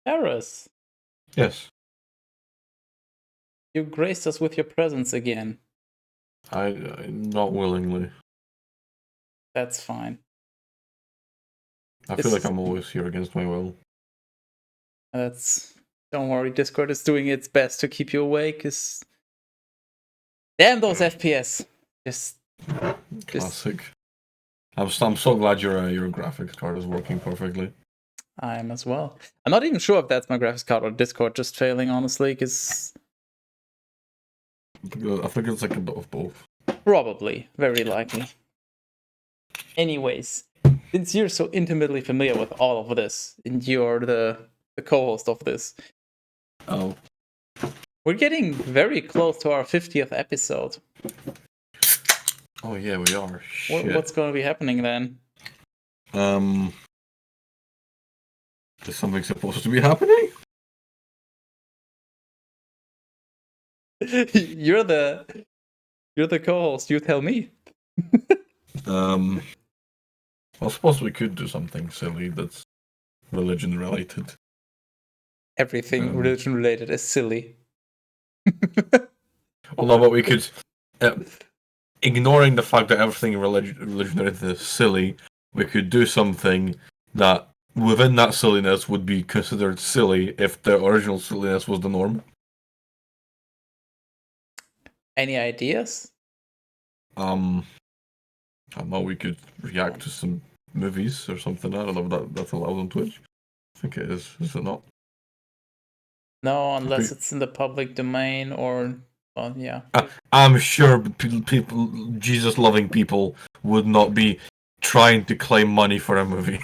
Paris, Yes. you graced us with your presence again. I not willingly. That's fine. I feel like I'm always here against my will. Don't worry, Discord is doing its best to keep you awake. Damn those FPS. Classic. I'm so glad your graphics card is working perfectly. I am as well. I'm not even sure if that's my graphics card or Discord just failing, honestly, because I think it's like a bit of both. Probably, very likely. Anyways, since you're so intimately familiar with all of this, and you're the co-host of this, Oh, we're getting very close to our 50th episode. Oh yeah, we are. Shit. What's going to be happening then? Is something supposed to be happening? You're the co-host. You tell me. I suppose we could do something silly that's religion related. Everything religion related is silly. Although, but we could, ignoring the fact that everything religion related is silly, we could do something that within that silliness would be considered silly if the original silliness was the norm. Any ideas? I don't know, we could react to some movies or something. I don't know if that's allowed on Twitch. I think it is it not? No, unless it's in the public domain or, well, yeah. I'm sure people Jesus-loving people would not be trying to claim money for a movie.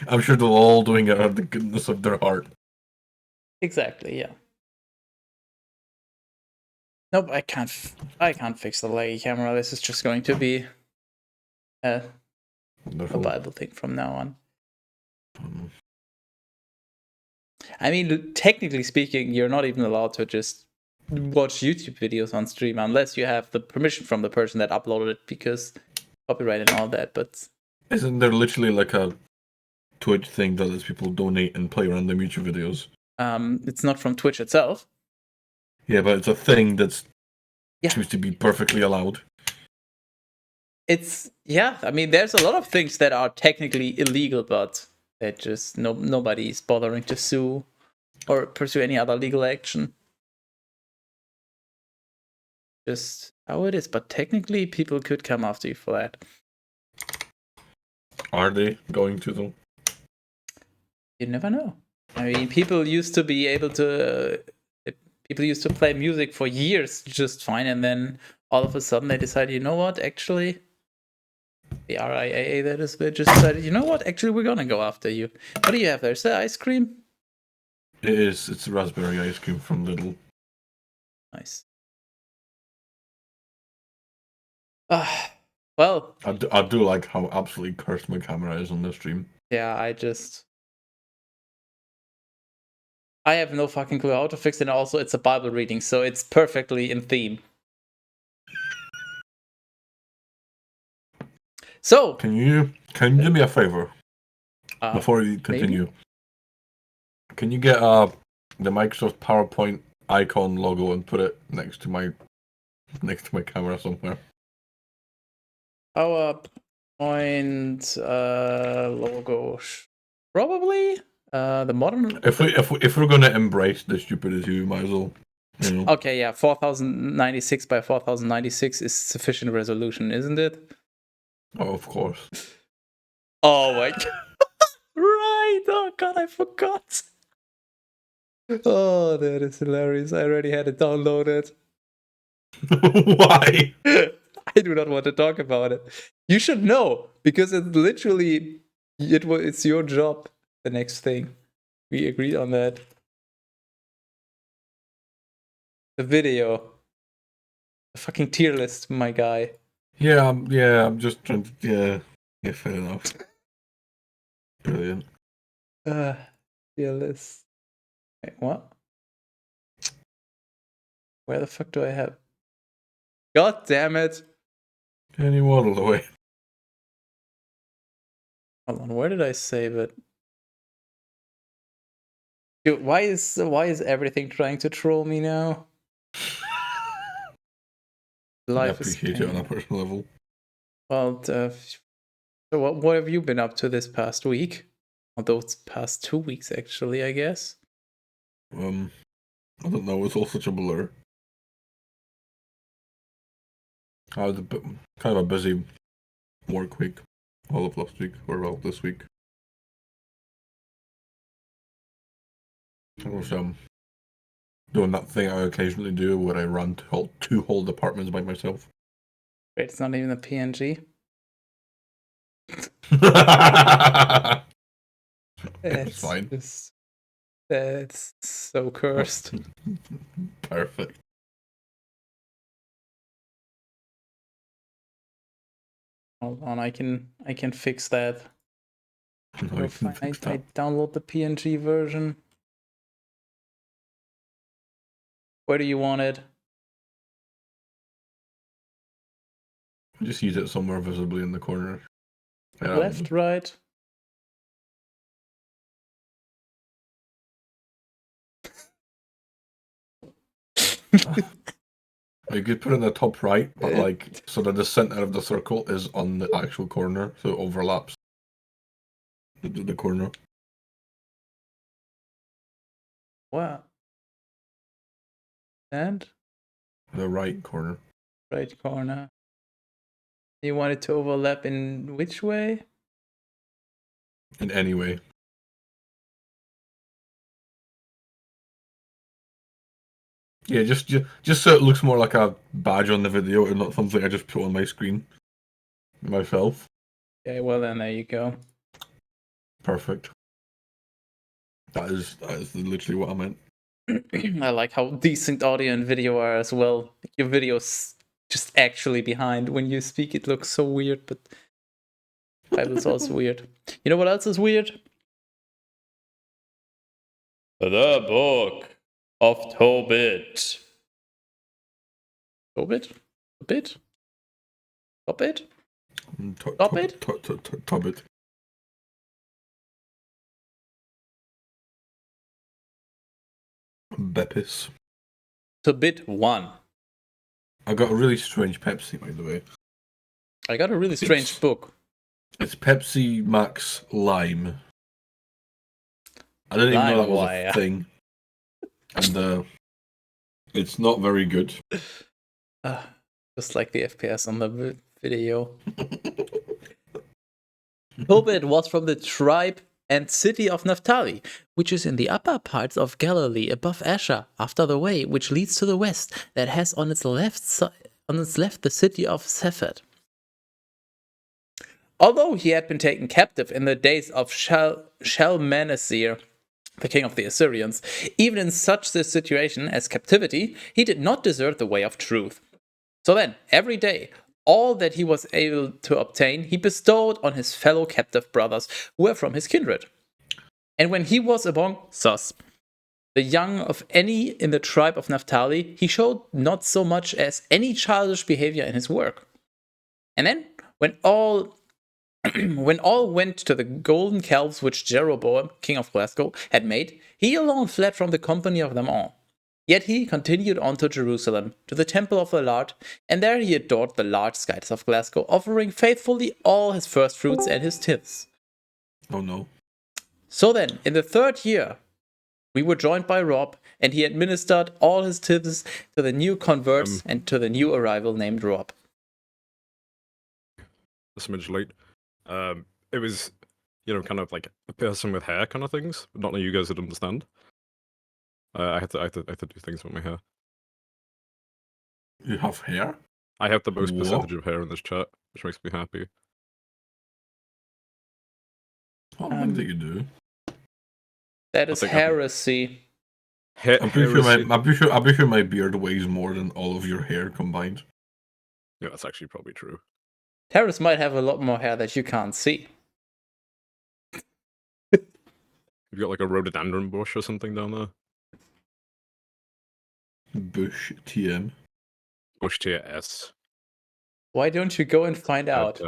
I'm sure they're all doing it out of the goodness of their heart. Exactly, yeah. Nope, I can't fix the laggy camera. This is just going to be a Bible thing from now on. I mean, technically speaking, you're not even allowed to just watch YouTube videos on stream unless you have the permission from the person that uploaded it, because copyright and all that. But isn't there literally like a Twitch thing that lets people donate and play random YouTube videos? It's not from Twitch itself. Yeah, but it's a thing that's seems to be perfectly allowed. I mean, there's a lot of things that are technically illegal, but that just nobody's bothering to sue or pursue any other legal action. Just how it is, but technically people could come after you for that. Are they going to though? You never know. I mean, people used to be able to people used to play music for years just fine, and then all of a sudden they decided, you know what, actually, the RIAA, that is, they just decided, you know what, actually, we're gonna go after you. What do you have there? Is that ice cream? It is. It's raspberry ice cream from Lidl. Nice. Well, I do like how absolutely cursed my camera is on this stream. Yeah, I have no fucking clue how to fix it. And also, it's a Bible reading, so it's perfectly in theme. So, can you do me a favor before you continue? Maybe? Can you get the Microsoft PowerPoint icon logo and put it next to my camera somewhere? PowerPoint logo, probably. The modern. If we're gonna embrace the stupidity, we might as well. You know. Okay, yeah, 4096 by 4096 is sufficient resolution, isn't it? Oh, of course. Oh my god! Right! Oh god, I forgot. Oh, that is hilarious. I already had it downloaded. Why? I do not want to talk about it. You should know, because it's literally it's your job. The next thing, we agreed on that. The video, the fucking tier list, my guy. Yeah, I'm just trying to. Yeah, fair enough. Brilliant. Tier list. Wait, what? Where the fuck do I have? God damn it! Can you waddle away? Hold on, where did I save it? Dude, why is everything trying to troll me now? Life I appreciate it on a personal level. Well, so what have you been up to this past week? Although it's past 2 weeks, actually, I guess. I don't know. It's all such a blur. I had kind of a busy work week, all of last week, or well, this week. I was doing that thing I occasionally do where I run two whole departments by myself. Wait, it's not even a PNG. It's fine. That's so cursed. Perfect. Hold on, I can fix that. No, I download the PNG version. Where do you want it? Just use it somewhere visibly in the corner. Left, right? You could put it in the top right, but like so that the center of the circle is on the actual corner, so it overlaps the corner. What? And? The right corner. Right corner. You want it to overlap in which way? In any way. Yeah, just so it looks more like a badge on the video and not something I just put on my screen myself. Okay, well then there you go. Perfect. That is literally what I meant. I like how decent audio and video are as well. Your video's just actually behind. When you speak, it looks so weird, but Bible's also weird. You know what else is weird? The Book of Tobit. Tobit? Tobit? Tobit? Tobit? Tobit. Beppis. Tobit 1. I got a really strange Pepsi, by the way. I got a really strange book. It's Pepsi Max Lime. I didn't even know that was a thing. And it's not very good. Just like the FPS on the video. Tobit was from the tribe and city of Naphtali, which is in the upper parts of Galilee above Asher, after the way which leads to the west, that has on its left the city of Sephet. Although he had been taken captive in the days of Shalmaneser, the king of the Assyrians, even in such a situation as captivity, he did not desert the way of truth. So then, every day, all that he was able to obtain, he bestowed on his fellow captive brothers who were from his kindred. And when he was among Sus, the young of any in the tribe of Naphtali, he showed not so much as any childish behavior in his work. And then, when all went to the golden calves which Jeroboam, king of Glasgow, had made, he alone fled from the company of them all. Yet he continued on to Jerusalem, to the temple of the Lord, and there he adored the large goddess of Glasgow, offering faithfully all his firstfruits and his tithes. Oh no. So then, in the 3rd year, we were joined by Rob, and he administered all his tithes to the new converts and to the new arrival named Rob. A smidge late. It was, kind of like a person with hair kind of things, but not that you guys would understand. I had to do things with my hair. You have hair? I have the most percentage of hair in this chat, which makes me happy. I don't think that you do. That is heresy. I'm pretty sure my beard weighs more than all of your hair combined. Yeah, that's actually probably true. Terrace might have a lot more hair that you can't see. You've got like a rhododendron bush or something down there. Bush TM. Bush tier S. Why don't you go and find out?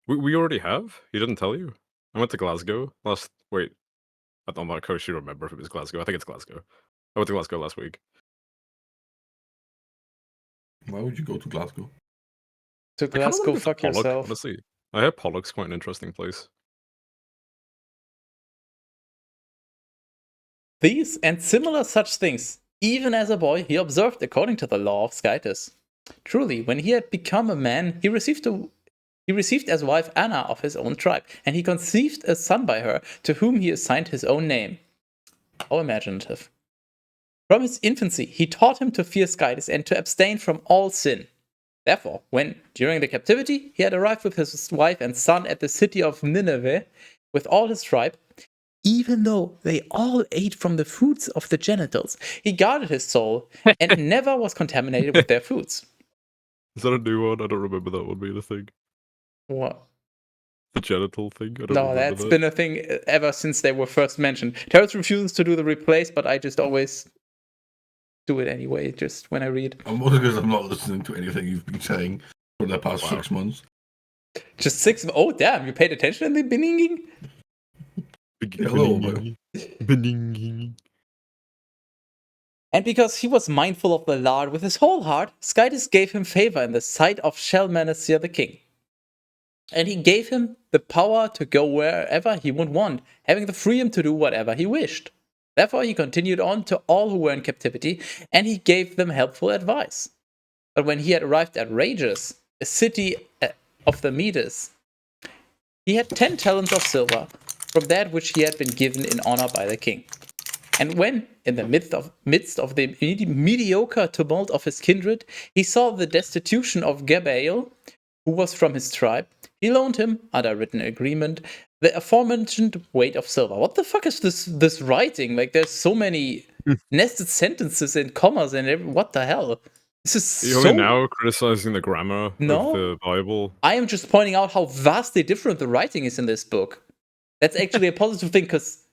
We already have? He didn't tell you? I went to Glasgow last... Wait. I'm not actually remember if it was Glasgow. I think it's Glasgow. I went to Glasgow last week. Why would you go to Glasgow? To Glasgow, fuck Pollock, yourself. honestly. I heard Pollock's quite an interesting place. These and similar such things, even as a boy, he observed according to the law of Skytus. Truly, when he had become a man, he received as wife Anna of his own tribe, and he conceived a son by her, to whom he assigned his own name. How imaginative. From his infancy, he taught him to fear Skytus and to abstain from all sin. Therefore, when, during the captivity, he had arrived with his wife and son at the city of Nineveh with all his tribe, even though they all ate from the fruits of the genitals, he guarded his soul and never was contaminated with their foods. Is that a new one? I don't remember that one being a thing. What? The genital thing? I don't No, remember that's that. been a thing ever since they were first mentioned. Terrence refuses to do the replace, but I just always do it anyway, just when I read. Mostly because I'm not listening to anything you've been saying for the past 6 months. Just 6. Oh, damn, you paid attention in the beginning? Hello, Beninging. And because he was mindful of the Lord with his whole heart, Skytus gave him favor in the sight of Shalmaneser the king. And he gave him the power to go wherever he would want, having the freedom to do whatever he wished. Therefore, he continued on to all who were in captivity, and he gave them helpful advice. But when he had arrived at Rages, a city of the Medes, he had 10 talents of silver from that which he had been given in honor by the king. And when, in the midst of the mediocre tumult of his kindred, he saw the destitution of Gabael, who was from his tribe, he loaned him, under written agreement, the aforementioned weight of silver. What the fuck is this writing? Like, there's so many nested sentences and commas and what the hell? This is You're so... now criticizing the grammar of the Bible. I am just pointing out how vastly different the writing is in this book. That's actually a positive thing, because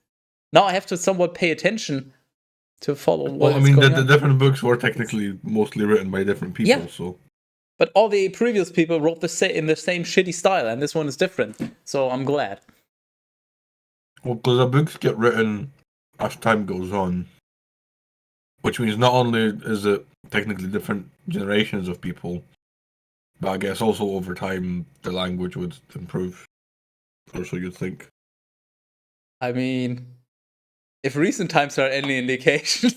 now I have to somewhat pay attention to follow what Well, I mean, the different books were technically mostly written by different people, so... But all the previous people wrote in the same shitty style, and this one is different. So I'm glad. Well, because the books get written as time goes on, which means not only is it technically different generations of people, but I guess also over time the language would improve, or so you'd think. I mean, if recent times are any indication,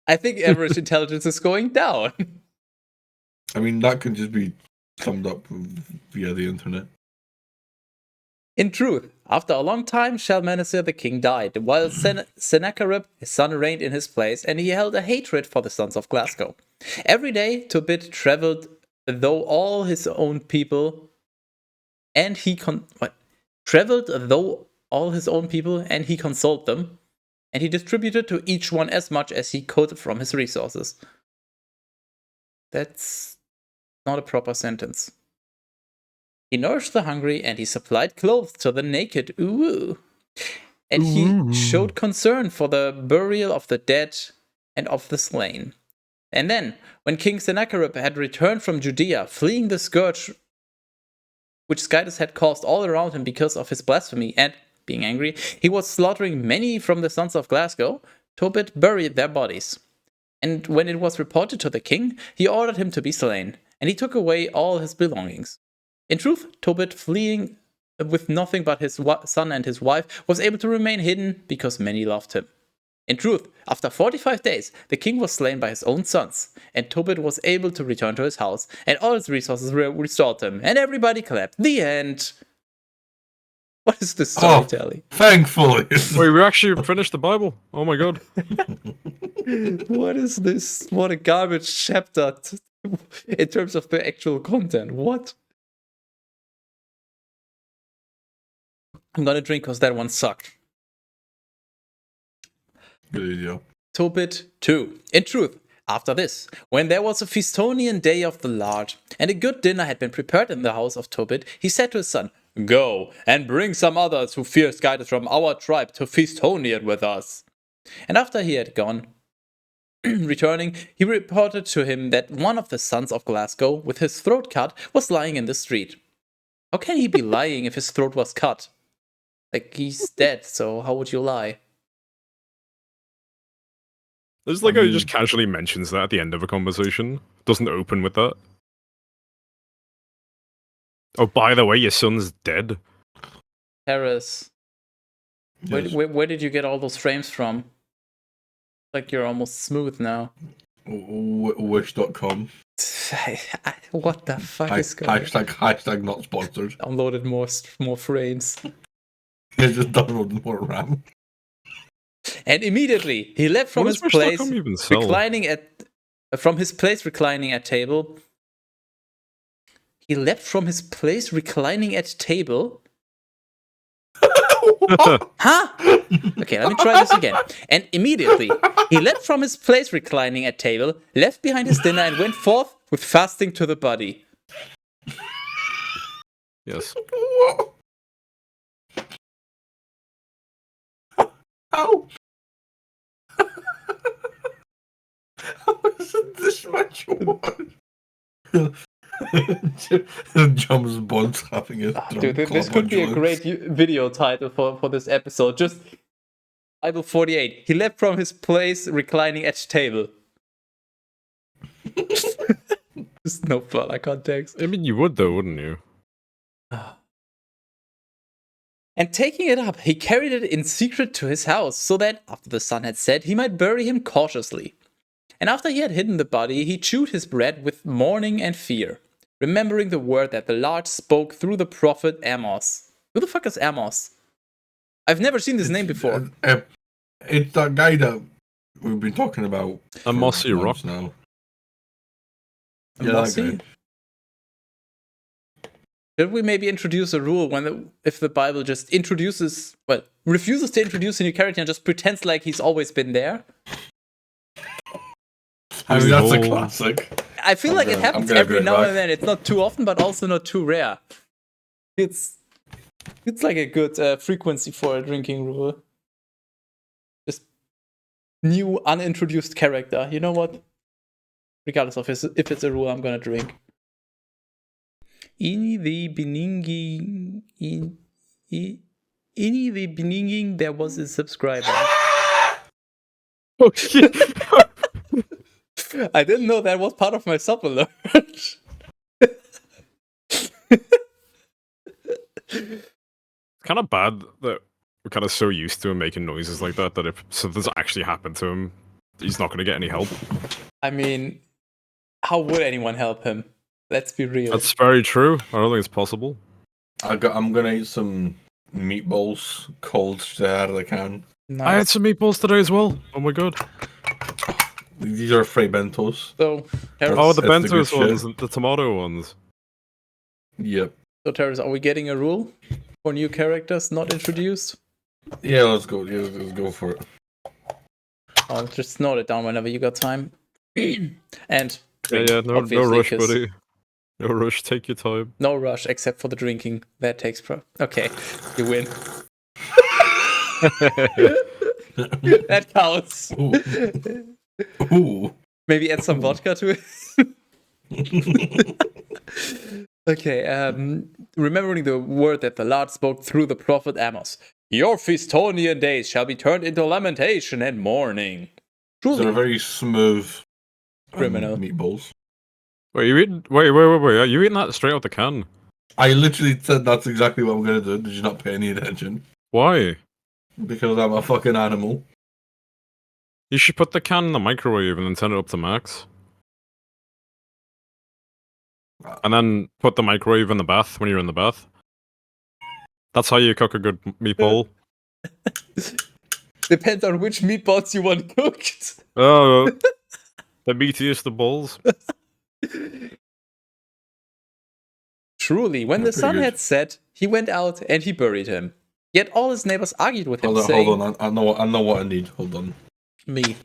I think average intelligence is going down. I mean, that can just be summed up via the internet. In truth, after a long time, Shalmaneser the king died, while Sennacherib, his son, reigned in his place, and he held a hatred for the sons of Glasgow. Every day, Tobit traveled, though all his own people, and he consoled them, and he distributed to each one as much as he could from his resources. That's not a proper sentence. He nourished the hungry, and he supplied clothes to the naked. Ooh. And he showed concern for the burial of the dead and of the slain. And then, when King Sennacherib had returned from Judea, fleeing the scourge which Skytus had caused all around him because of his blasphemy, and, being angry, he was slaughtering many from the sons of Glasgow, Tobit buried their bodies. And when it was reported to the king, he ordered him to be slain, and he took away all his belongings. In truth, Tobit, fleeing with nothing but his son and his wife, was able to remain hidden because many loved him. In truth, after 45 days, the king was slain by his own sons, and Tobit was able to return to his house, and all his resources were restored to him, and everybody clapped. The end! What is this storytelling? Thankfully! Wait, we actually finished the Bible? Oh my god. What is this? What a garbage chapter in terms of the actual content. What? I'm gonna drink because that one sucked. Good idea. Tobit 2. In truth, after this, when there was a Feastonian day of the Lord, and a good dinner had been prepared in the house of Tobit, he said to his son, "Go, and bring some others who fear Skytus from our tribe to Feastonian with us." And after he had gone, returning, he reported to him that one of the sons of Glasgow, with his throat cut, was lying in the street. How can he be lying if his throat was cut? Like, he's dead, so how would you lie? It's like how he just casually mentions that at the end of a conversation. Doesn't open with that. Oh, by the way, your son's dead. Harris, Yes. where did you get all those frames from? Like you're almost smooth now. Wish.com. What the fuck is going on? Hashtag not sponsored. Downloaded more frames. He just downloaded more RAM. And immediately he left from his place reclining at table. He left from his place reclining at table. Huh? Okay, let me try this again. And immediately he left from his place reclining at table, left behind his dinner, and went forth with fasting to the body. Yes. How? How is it this much work? Jum's Bond's having a dude, this could be a great video title for this episode. Just Bible 48. He left from his place reclining at table. There's no further context. I mean, you would though, wouldn't you? And taking it up, he carried it in secret to his house, so that, after the sun had set, he might bury him cautiously. And after he had hidden the body, he chewed his bread with mourning and fear, remembering the word that the Lord spoke through the prophet Amos. Who the fuck is Amos? I've never seen this name before. It's that guy that we've been talking about. A mossy rock now. Mossy? Should we maybe introduce a rule if the Bible just refuses to introduce a new character and just pretends like he's always been there? I mean, that's a classic. I feel like it happens every now and then. It's not too often, but also not too rare. It's like a good frequency for a drinking rule. Just new, unintroduced character. You know what? Regardless of if it's a rule, I'm gonna drink. Ini the beninging, there was a subscriber. Oh shit! I didn't know that was part of my sub alert. It's kind of bad that we're kind of so used to him making noises like that if something's actually happened to him, he's not going to get any help. I mean, how would anyone help him? Let's be real. That's very true. I don't think it's possible. I'm going to eat some meatballs cold straight out of the can. Nice. I had some meatballs today as well. Oh my god. These are free bentos. So, the bentos ones, the tomato ones. Yep. So, Terrace, are we getting a rule for new characters not introduced? Yeah, let's go. Yeah, let's go for it. I'll just note it down whenever you got time. And no rush, buddy. No rush. Take your time. No rush, except for the drinking. That takes Okay, you win. That counts. Ooh. Maybe add some vodka to it. Okay, remembering the word that the Lord spoke through the prophet Amos. Your Feastonian days shall be turned into lamentation and mourning. Truly. They're very smooth criminal meatballs. Wait, are you eating that straight out the can? I literally said that's exactly what I'm going to do. Did you not pay any attention? Why? Because I'm a fucking animal. You should put the can in the microwave and then turn it up to max. And then put the microwave in the bath when you're in the bath. That's how you cook a good meatball. Depends on which meatballs you want cooked. Oh, the meatiest of balls. Truly, when the sun had set, he went out and he buried him. Yet all his neighbors argued with him, saying... Hold on, I know what I need. Hold on. Me.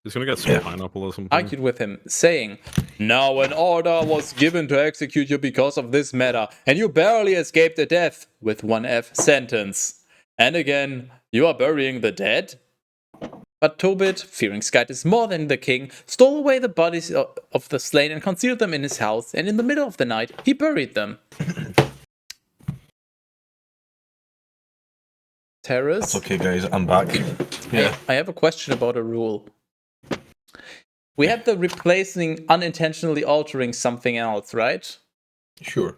He's gonna get some pineapple or something. Argued with him, saying, Now an order was given to execute you because of this matter, and you barely escaped a death with one F sentence. And again, you are burying the dead? But Tobit, fearing Skytis more than the king, stole away the bodies of the slain and concealed them in his house, and in the middle of the night he buried them. Terrace? That's okay, guys. I'm back. Yeah. I have a question about a rule. we had the replacing unintentionally altering something else, right? Sure.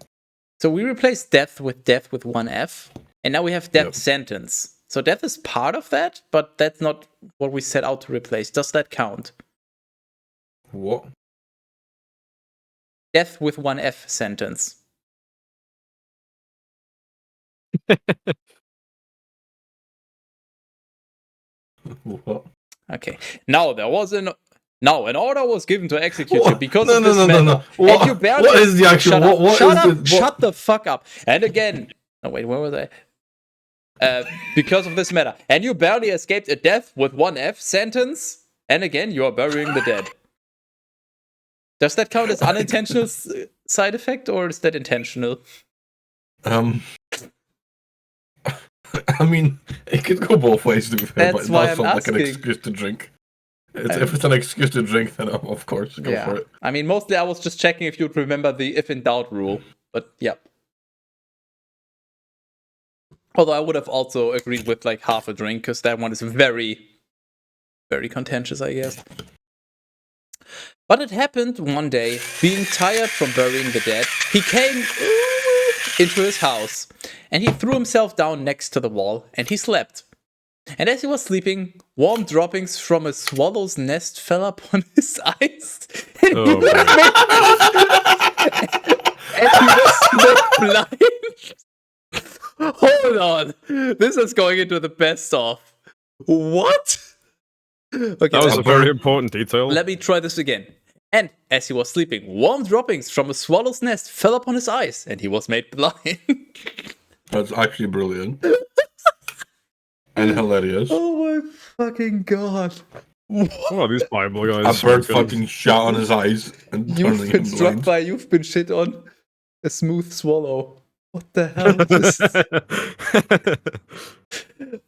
So we replaced death with one F, and now we have death sentence. So death is part of that, but that's not what we set out to replace. Does that count? What? Death with one F sentence. What? Okay. Now an order was given to execute you because No, of no, this no, matter. no, no. And you barely What is the actual? Shut the fuck up. And again, oh wait, where was I? Because of this matter, and you barely escaped a death with one F sentence. And again, you are burying the dead. Does that count as unintentional side effect, or is that intentional? I mean, it could go both ways, to be fair, That's but why it does I'm sound like an asking. excuse to drink. If it's an excuse to drink, then of course, go for it. I mean, mostly I was just checking if you'd remember the if in doubt rule, but yeah. Although I would have also agreed with like half a drink, because that one is very, very contentious, I guess. But it happened one day, being tired from burying the dead, he came into his house, and he threw himself down next to the wall, and he slept. And as he was sleeping, warm droppings from a swallow's nest fell upon his eyes. And he was made blind. Hold on. This is going into the best of. What? Okay, that was a very important detail. Let me try this again. And as he was sleeping, warm droppings from a swallow's nest fell upon his eyes, and he was made blind. That's actually brilliant. And hilarious. Oh my fucking god. Oh, these Bible guys. A bird fucking shot on his eyes and You've turning been him struck blind. by, you've been shit on. A smooth swallow. What the hell is this?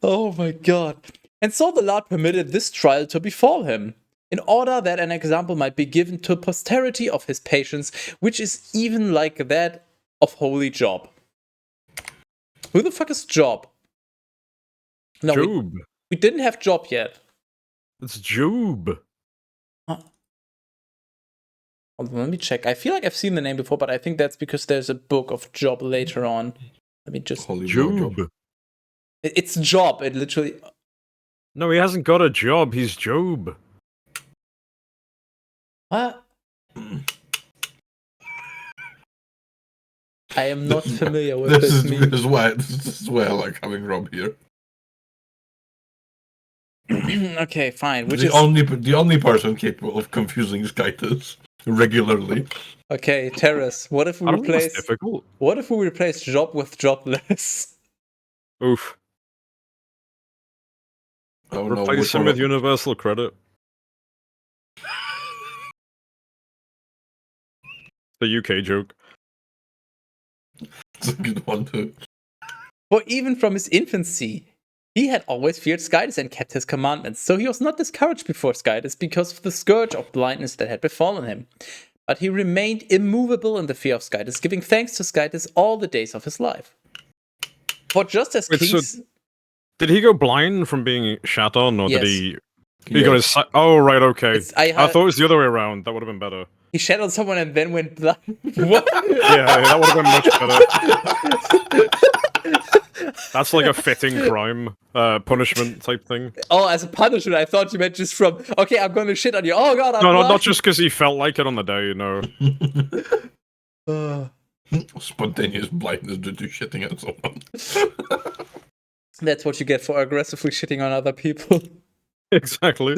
Oh my god. And so the Lord permitted this trial to befall him, in order that an example might be given to posterity of his patience, which is even like that of holy Job. Who the fuck is Job? No, Job. we didn't have Job yet. It's Job. Huh. Hold on, let me check. I feel like I've seen the name before, but I think that's because there's a book of Job later on. Let me just... Holy Job. It's Job. It literally... No, he hasn't got a job. He's Job. What? I am not familiar with this meme. This is why I like having Rob here. Okay, fine. Which the is the only person capable of confusing Skytus regularly. okay, Terrace. What if we replace? Difficult. What if we replace job with jobless? Oof. Oh, no, Replace him with universal credit. The UK joke. It's a good one too. For even from his infancy, he had always feared Skytus and kept his commandments. So he was not discouraged before Skytus because of the scourge of blindness that had befallen him. But he remained immovable in the fear of Skytus, giving thanks to Skytus all the days of his life. For just as kings... So did he go blind from being shat on, or Yes. did he... He got his... Oh, right, okay. I thought it was the other way around. That would have been better. He shat on someone and then went blind. What? Yeah, that would have been much better. That's like a fitting crime, punishment type thing. Oh, as a punishment, I thought you meant just from, okay, I'm going to shit on you. Oh god, I'm No, blind. not just because he felt like it on the day, no. Spontaneous blindness due to shitting at someone. That's what you get for aggressively shitting on other people. Exactly.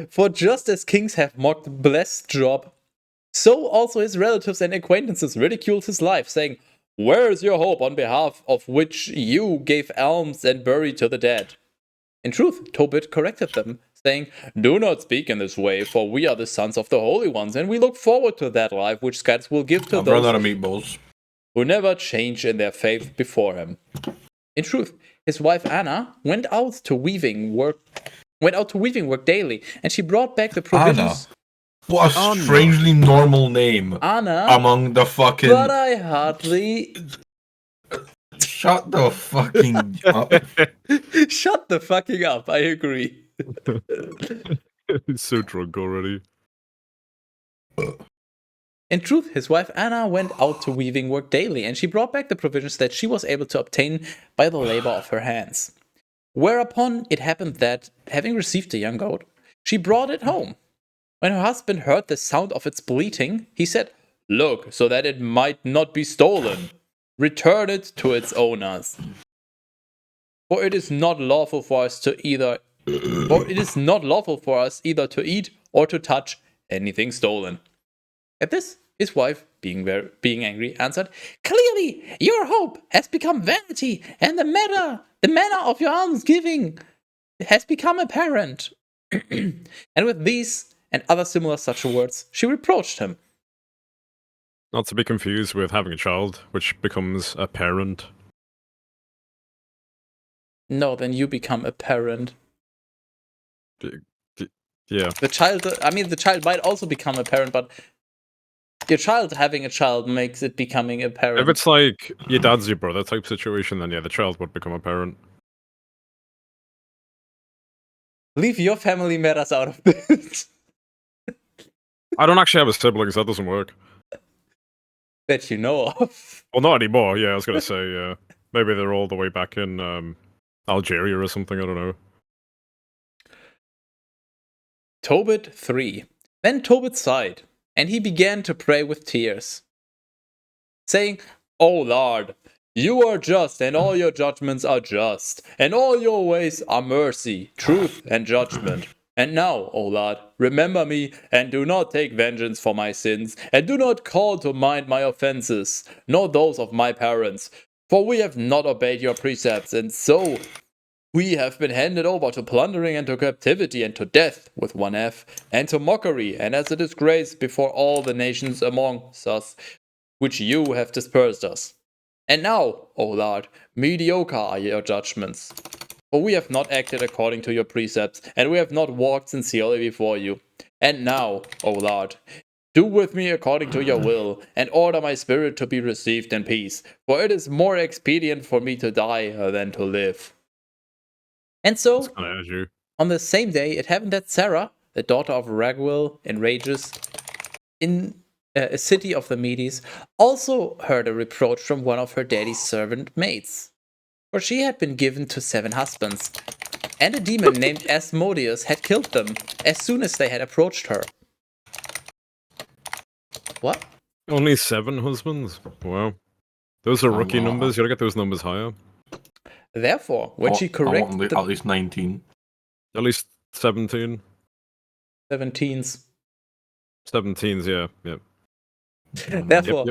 For just as kings have mocked blessed Job, so also his relatives and acquaintances ridiculed his life, saying, "Where is your hope on behalf of which you gave alms and buried to the dead?" In truth, Tobit corrected them, saying, "Do not speak in this way, for we are the sons of the holy ones, and we look forward to that life which God will give to I've run out those of meatballs. who never change in their faith before him." In truth, his wife Anna went out to weaving work daily, and she brought back the provisions. What a strangely normal name. Anna, among the fucking. but I hardly. Shut the fucking up. Shut the fucking up. I agree. He's so drunk already. In truth, his wife Anna went out to weaving work daily, and she brought back the provisions that she was able to obtain by the labor of her hands. Whereupon it happened that, having received the young goat, she brought it home. When her husband heard the sound of its bleating, he said, "Look, so that it might not be stolen. Return it to its owners. For it is not lawful for us either to eat or to touch anything stolen." At this, his wife, being angry, answered, "Clearly, your hope has become vanity, and the manner of your almsgiving has become apparent." And with these and other similar such words, she reproached him. Not to be confused with having a child, which becomes a parent. No, then you become a parent. Yeah. The child might also become a parent, but your child having a child makes it becoming a parent. If it's like your dad's your brother type situation, then yeah, the child would become a parent. Leave your family matters out of this. I don't actually have a siblings, that doesn't work. That you know of. Well, not anymore, yeah, I was gonna say, yeah. Maybe they're all the way back in Algeria or something, I don't know. Tobit 3. Then Tobit sighed, and he began to pray with tears, saying, "O Lord, you are just, and all your judgments are just, and all your ways are mercy, truth, and judgment. And now, O Lord, remember me, and do not take vengeance for my sins, and do not call to mind my offenses, nor those of my parents. For we have not obeyed your precepts, and so we have been handed over to plundering and to captivity and to death with one F, and to mockery, and as a disgrace before all the nations among us, which you have dispersed us. And now, O Lord, mediocre are your judgments. For we have not acted according to your precepts, and we have not walked sincerely before you. And now, O Lord, do with me according to your will, and order my spirit to be received in peace, for it is more expedient for me to die than to live." And so, on the same day, it happened that Sarah, the daughter of Raguel in Rages, in a city of the Medes, also heard a reproach from one of her daddy's servant maids. For she had been given to 7 husbands, and a demon named Asmodeus had killed them as soon as they had approached her. What? Only 7 husbands? Wow. Those are rookie numbers, you gotta get those numbers higher. Therefore, when she corrected... At least 19. At least 17. 17s. 17s, yeah. Therefore,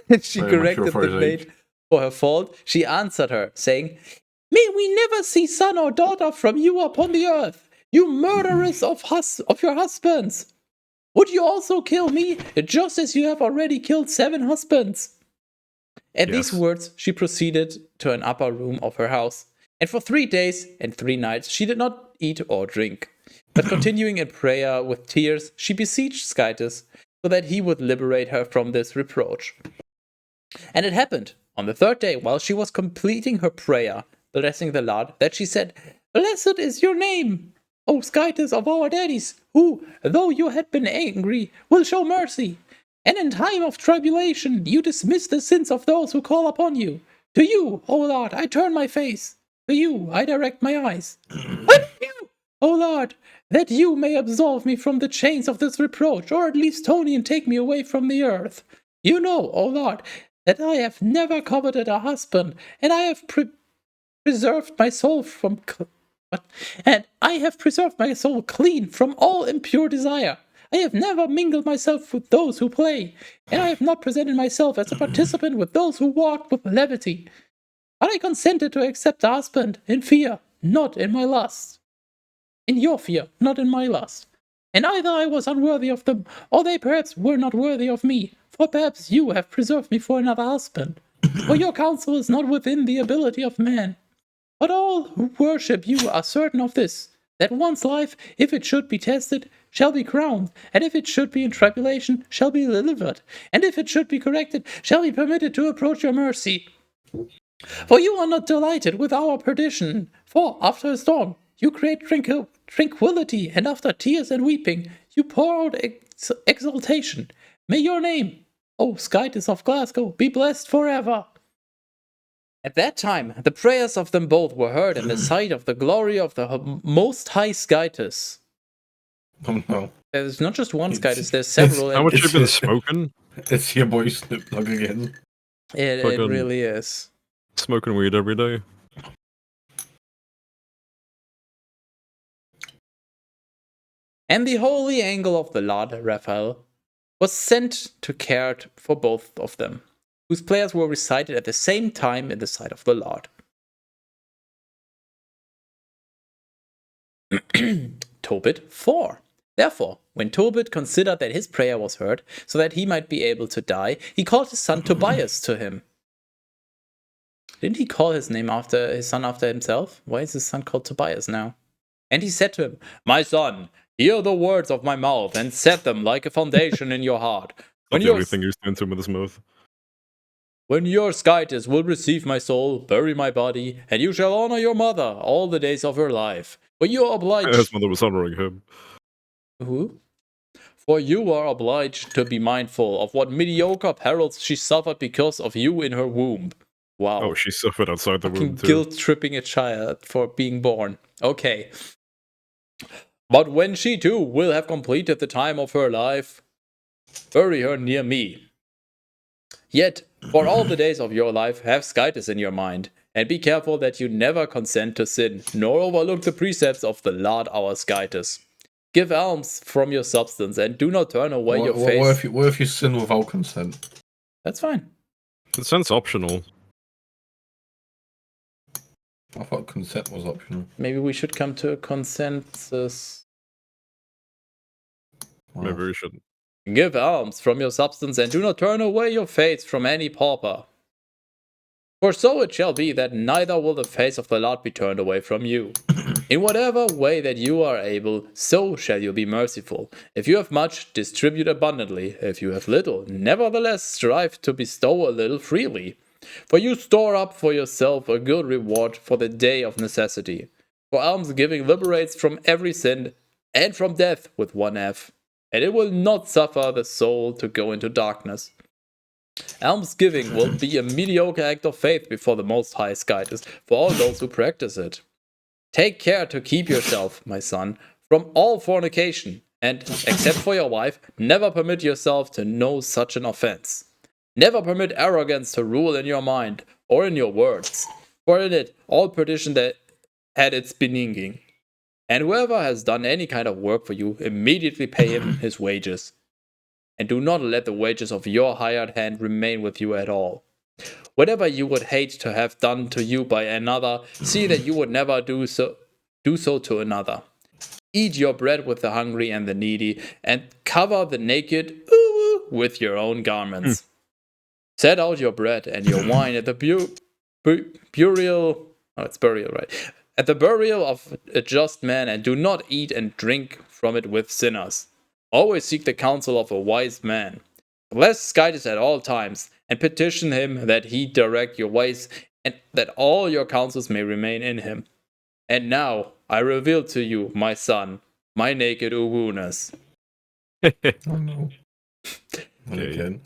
when she corrected the maid for her fault, she answered her, saying, "May we never see son or daughter from you upon the earth, you murderers of your husbands! Would you also kill me, just as you have already killed 7 husbands?" At these words, she proceeded to an upper room of her house, and for 3 days and 3 nights she did not eat or drink. But continuing in prayer with tears, she beseeched Skytus, so that he would liberate her from this reproach. And it happened, on the 3rd day, while she was completing her prayer, blessing the Lord, that she said, "Blessed is your name, O Skytus of our daddies, who, though you had been angry, will show mercy. And in time of tribulation, you dismiss the sins of those who call upon you. To you, O Lord, I turn my face. To you, I direct my eyes. But you, O Lord, that you may absolve me from the chains of this reproach, or at least stone me and take me away from the earth. You know, O Lord, that I have never coveted a husband, and I have preserved my soul clean from all impure desire. I have never mingled myself with those who play, and I have not presented myself as a participant with those who walk with levity. But I consented to accept a husband in fear, not in my lust. In your fear, not in my lust. And either I was unworthy of them, or they perhaps were not worthy of me, for perhaps you have preserved me for another husband. For your counsel is not within the ability of man. But all who worship you are certain of this, that one's life, if it should be tested, shall be crowned, and if it should be in tribulation, shall be delivered, and if it should be corrected, shall be permitted to approach your mercy. For you are not delighted with our perdition, for after a storm you create tranquility, and after tears and weeping, you pour out exaltation. May your name, O Skytis of Glasgow, be blessed forever. At that time, the prayers of them both were heard in the sight of the glory of the Most High Skytis. Oh no. There's not just one Skytis, there's several. How much have you been smoking? It's your boy Snoop Dogg again. It really is. Smoking weed every day. And the holy angel of the Lord, Raphael, was sent to care for both of them, whose prayers were recited at the same time in the sight of the Lord. Tobit 4. Therefore, when Tobit considered that his prayer was heard, so that he might be able to die, he called his son Tobias to him. Didn't he call his son after himself? Why is his son called Tobias now? And he said to him, My son, hear the words of my mouth, and set them like a foundation in your heart. That's the only thing he's doing to him with his mouth. When your Skytis will receive my soul, bury my body, and you shall honor your mother all the days of her life. For you are obliged... His mother was honoring him. Who? For you are obliged to be mindful of what mediocre perils she suffered because of you in her womb. Wow. Oh, she suffered outside the womb too. Guilt-tripping a child for being born. Okay. But when she too will have completed the time of her life, bury her near me. Yet, for all the days of your life, have Skytis in your mind, and be careful that you never consent to sin, nor overlook the precepts of the Lord our Skytis. Give alms from your substance, and do not turn away your face. What if you sin without consent? That's fine. Consent's optional. I thought consent was optional. Maybe we should come to a consensus. Wow. Maybe we shouldn't. Give alms from your substance, and do not turn away your face from any pauper. For so it shall be that neither will the face of the Lord be turned away from you. In whatever way that you are able, so shall you be merciful. If you have much, distribute abundantly. If you have little, nevertheless strive to bestow a little freely. For you store up for yourself a good reward for the day of necessity. For almsgiving liberates from every sin and from death with one F, and it will not suffer the soul to go into darkness. Almsgiving will be a mediocre act of faith before the Most High Skytis for all those who practice it. Take care to keep yourself, my son, from all fornication, and, except for your wife, never permit yourself to know such an offense. Never permit arrogance to rule in your mind or in your words, for in it all perdition that had its beginning. And whoever has done any kind of work for you, immediately pay him his wages. And do not let the wages of your hired hand remain with you at all. Whatever you would hate to have done to you by another, see that you would never do so to another. Eat your bread with the hungry and the needy, and cover the naked with your own garments. Set out your bread and your wine at the burial. Oh, it's burial, right? At the burial of a just man, and do not eat and drink from it with sinners. Always seek the counsel of a wise man. Bless Skytis at all times, and petition him that he direct your ways, and that all your counsels may remain in him. And now I reveal to you, my son, my naked uwunas. Oh no. Okay.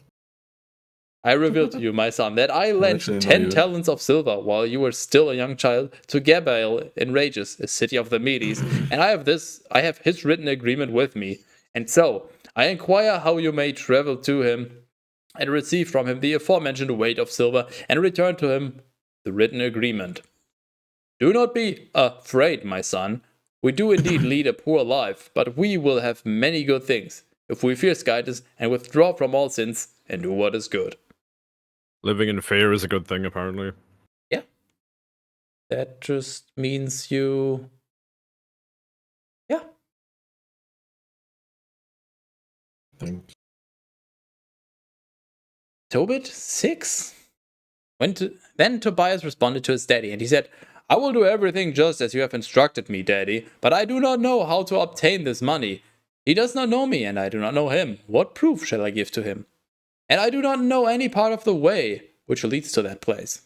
I reveal to you, my son, that I lent 10 talents of silver while you were still a young child to Gabael in Rages, a city of the Medes, and I have his written agreement with me. And so I inquire how you may travel to him and receive from him the aforementioned weight of silver and return to him the written agreement. Do not be afraid, my son. We do indeed lead a poor life, but we will have many good things if we fear Skytis and withdraw from all sins and do what is good. Living in fear is a good thing, apparently. Yeah. That just means you... Yeah. Thanks. Tobit 6. Then Tobias responded to his daddy, and he said, I will do everything just as you have instructed me, daddy, but I do not know how to obtain this money. He does not know me, and I do not know him. What proof shall I give to him? And I do not know any part of the way which leads to that place.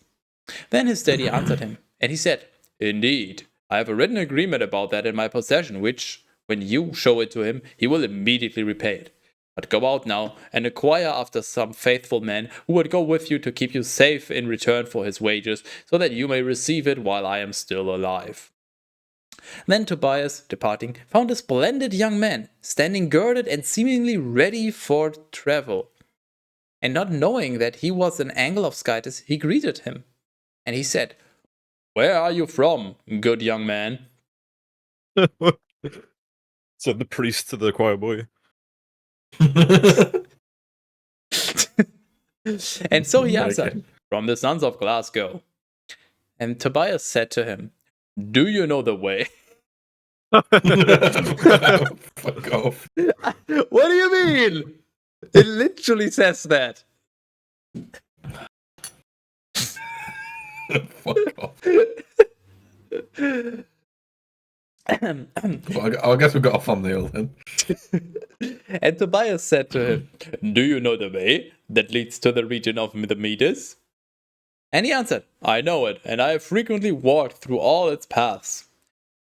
Then his daddy answered him, and he said, Indeed, I have a written agreement about that in my possession, which, when you show it to him, he will immediately repay it. But go out now and inquire after some faithful man who would go with you to keep you safe in return for his wages, so that you may receive it while I am still alive." Then Tobias, departing, found a splendid young man, standing girded and seemingly ready for travel. And not knowing that he was an angle of Skytis, he greeted him. And he said, "Where are you from, good young man?" Said the priest to the choir boy. And so he answered, "From the sons of Glasgow." And Tobias said to him, "Do you know the way?" Fuck off. What do you mean? It literally says that. Fuck off. Well, I guess we got a thumbnail then. And Tobias said to him, "Do you know the way that leads to the region of the Medes?" And he answered, "I know it, and I have frequently walked through all its paths.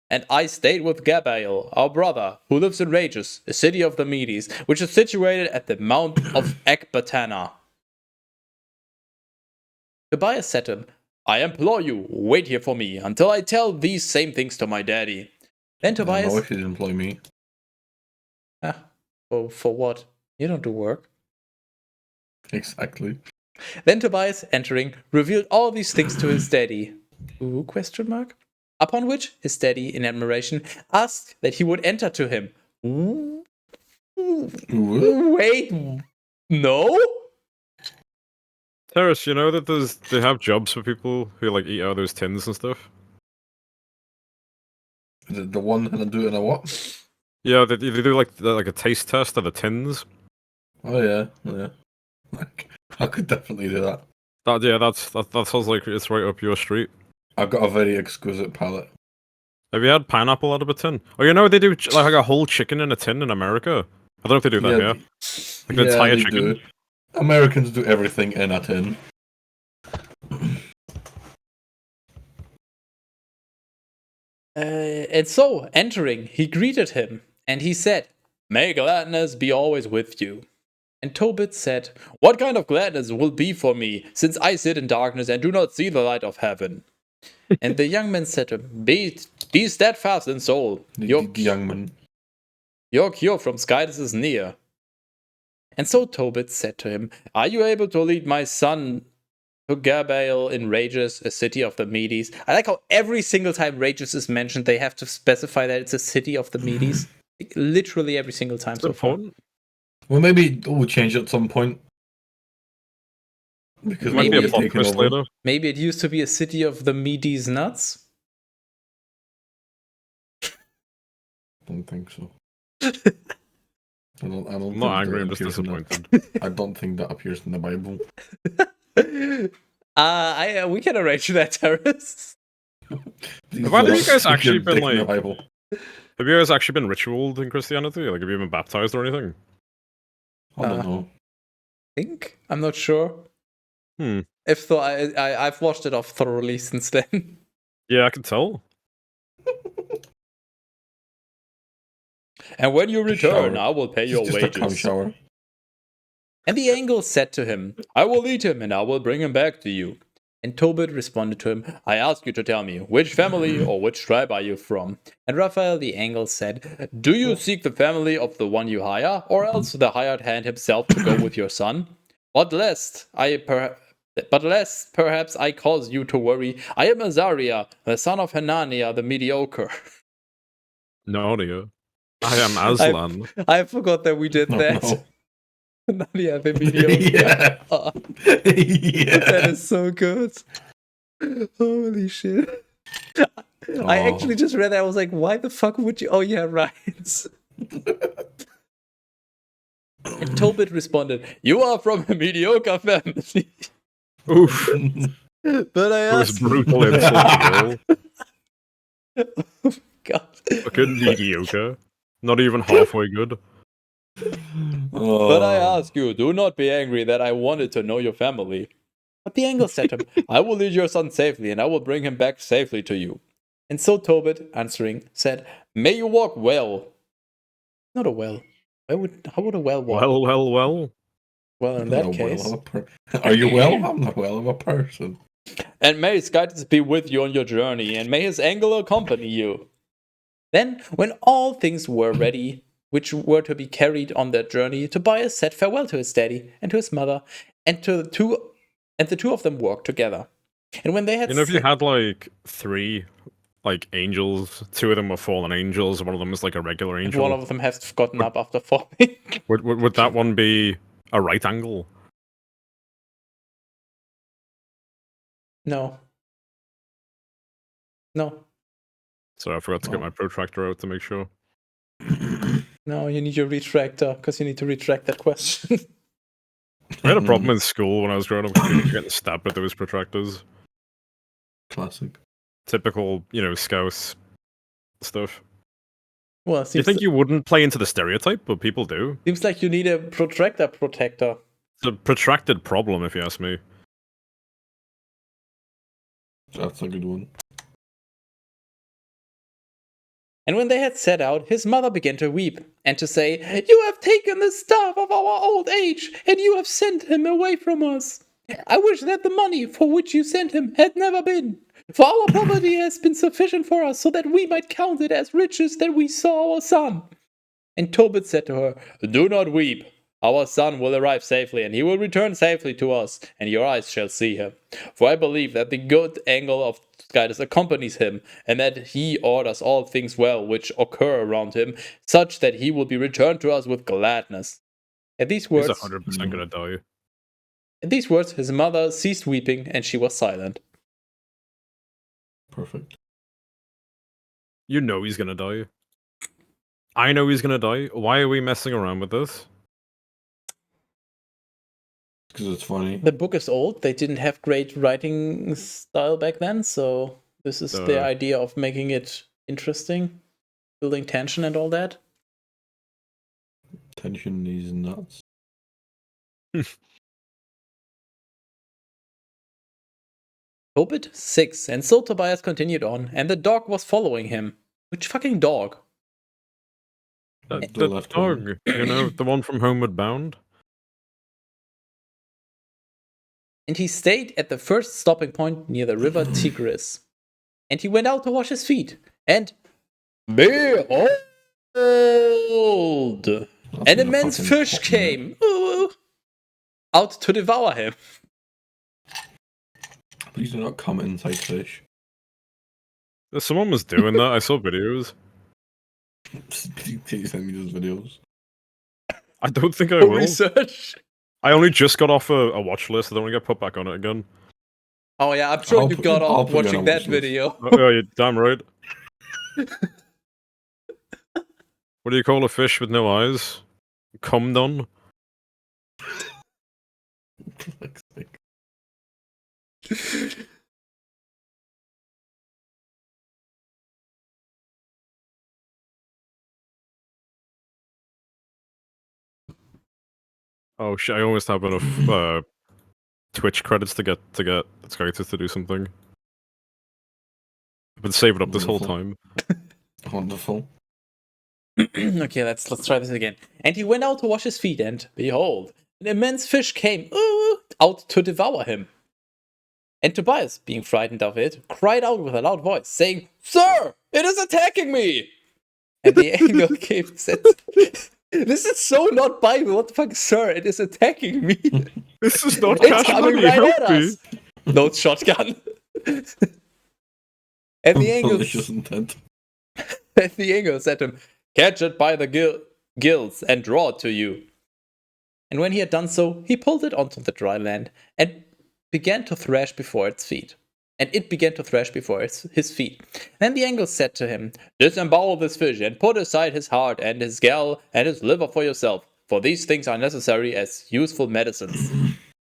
And I stayed with Gabael, our brother, who lives in Rages, a city of the Medes, which is situated at the mount of Ecbatana." Tobias said to him, "I implore you, wait here for me until I tell these same things to my daddy." Then Tobias... My wife should employ me. For what? You don't do work. Exactly. Then Tobias, entering, revealed all these things to his daddy. Ooh, question mark? Upon which his daddy, in admiration, asked that he would enter to him. Wait, no? Terrace, you know that they have jobs for people who like eat out of those tins and stuff? The one and do it in a what? Yeah, they do like a taste test of the tins. Oh yeah. Like, I could definitely do that. That sounds like it's right up your street. I've got a very exquisite palate. Have you had pineapple out of a tin? Oh, you know they do like a whole chicken in a tin in America. I don't know if they do that here. Like the entire chicken. Do. Americans do everything in a tin. And so, entering, he greeted him, and he said, "May gladness be always with you." And Tobit said, "What kind of gladness will be for me, since I sit in darkness and do not see the light of heaven?" And the young man said to him, Be steadfast in soul. The young man. Your cure from Skytis is near." And so Tobit said to him, "Are you able to lead my son to Gabael in Rages, a city of the Medes?" I like how every single time Rages is mentioned, they have to specify that it's a city of the Medes. Like, literally every single time so far. Well, maybe we'll change it at some point. Because maybe a plot twist later. Maybe it used to be a city of the Medes nuts. Don't think so. I don't I'm not angry, I'm just disappointed. I don't think that appears in the Bible. We can arrange that, Terrace. Have either of you guys actually been like? Have you guys actually been ritualed in Christianity? Like, have you been baptized or anything? I don't know. I'm not sure. If so, I've watched it off thoroughly since then. Yeah, I can tell. "And when you return, I will pay your wages." Shower. And the angel said to him, "I will lead him, and I will bring him back to you." And Tobit responded to him, "I ask you to tell me, which family or which tribe are you from?" And Raphael the angel said, "Do you seek the family of the one you hire, or else the hired hand himself to go with your son? But lest perhaps I cause you to worry, I am Azariah, the son of Hananiah the mediocre." No. I am Aslan. I forgot that we did that. No. Hananiah the mediocre. Yeah. Oh, Yeah. that is so good. Holy shit. I actually just read that. I was like, why the fuck would you? Oh, yeah, right. And Tobit responded, "You are from a mediocre family." Oof. But I asked. It was brutal insult. Oh, God. Fucking mediocre. Not even halfway good. But I ask you, do not be angry that I wanted to know your family. But the angel said to him, "I will lead your son safely, and I will bring him back safely to you." And so Tobit, answering, said, "May you walk well." Not a well. How would a well walk? Well. Well, in that case. Are you well? I'm not well of a person. "And may his guidance be with you on your journey, and may his angel accompany you." Then, when all things were ready, which were to be carried on their journey, Tobias said farewell to his daddy and to his mother, and the two of them walked together. And when they had, if you had like 3 like angels, 2 of them were fallen angels, one of them is like a regular angel. One of them has gotten up after falling. Would that one be a right angle? No. So I forgot to get my protractor out to make sure. No, you need your retractor, because you need to retract that question. I had a problem in school when I was growing up getting stabbed with those protractors. Classic. Typical, Scouts stuff. Well, You think you wouldn't play into the stereotype, but people do. Seems like you need a protractor protector. It's a protracted problem, if you ask me. That's a good one. And when they had set out, his mother began to weep, and to say, "You have taken the staff of our old age, and you have sent him away from us. I wish that the money for which you sent him had never been. For our property has been sufficient for us, so that we might count it as riches that we saw our son." And Tobit said to her, "Do not weep. Our son will arrive safely, and he will return safely to us, and your eyes shall see him. For I believe that the good angel of guidance accompanies him, and that he orders all things well which occur around him, such that he will be returned to us with gladness." At these words, He's 100% gonna die. At these words, his mother ceased weeping, and she was silent. Perfect. You know he's gonna die. I know he's gonna die. Why are we messing around with this? Because it's funny. The book is old. They didn't have great writing style back then, so this is the idea of making it interesting, building tension and all that. Tension is nuts. Tobit 6, and so Tobias continued on, and the dog was following him. Which fucking dog? The dog, the one from Homeward Bound. And he stayed at the first stopping point near the river Tigris. And he went out to wash his feet. And behold! An immense fish came out to devour him. Please do not comment inside fish. Someone was doing that. I saw videos. Please send me those videos. I don't think I will. Research. I only just got off a watch list. I don't want to get put back on it again. Oh yeah, I'm sure you got off watching that video. Oh, you're damn right. What do you call a fish with no eyes? Cummed on? Oh shit! I almost have enough Twitch credits to get Skytus to do something. I've been saving up this whole time. Wonderful. Okay, let's try this again. And he went out to wash his feet, and behold, an immense fish came out to devour him. And Tobias, being frightened of it, cried out with a loud voice, saying, "Sir, it is attacking me!" And the angel came and said, "This is so not Bible. What the fuck, sir? It is attacking me. This is not It's cash coming money. right Help at me." us." No, it's shotgun. And the angel, Malicious intent. and the angel said to him, "Catch it by the gills and draw it to you." And when he had done so, he pulled it onto the dry land and began to thrash before its feet. And it began to thrash before his feet. Then the angel said to him, "Disembowel this fish and put aside his heart and his gall and his liver for yourself, for these things are necessary as useful medicines."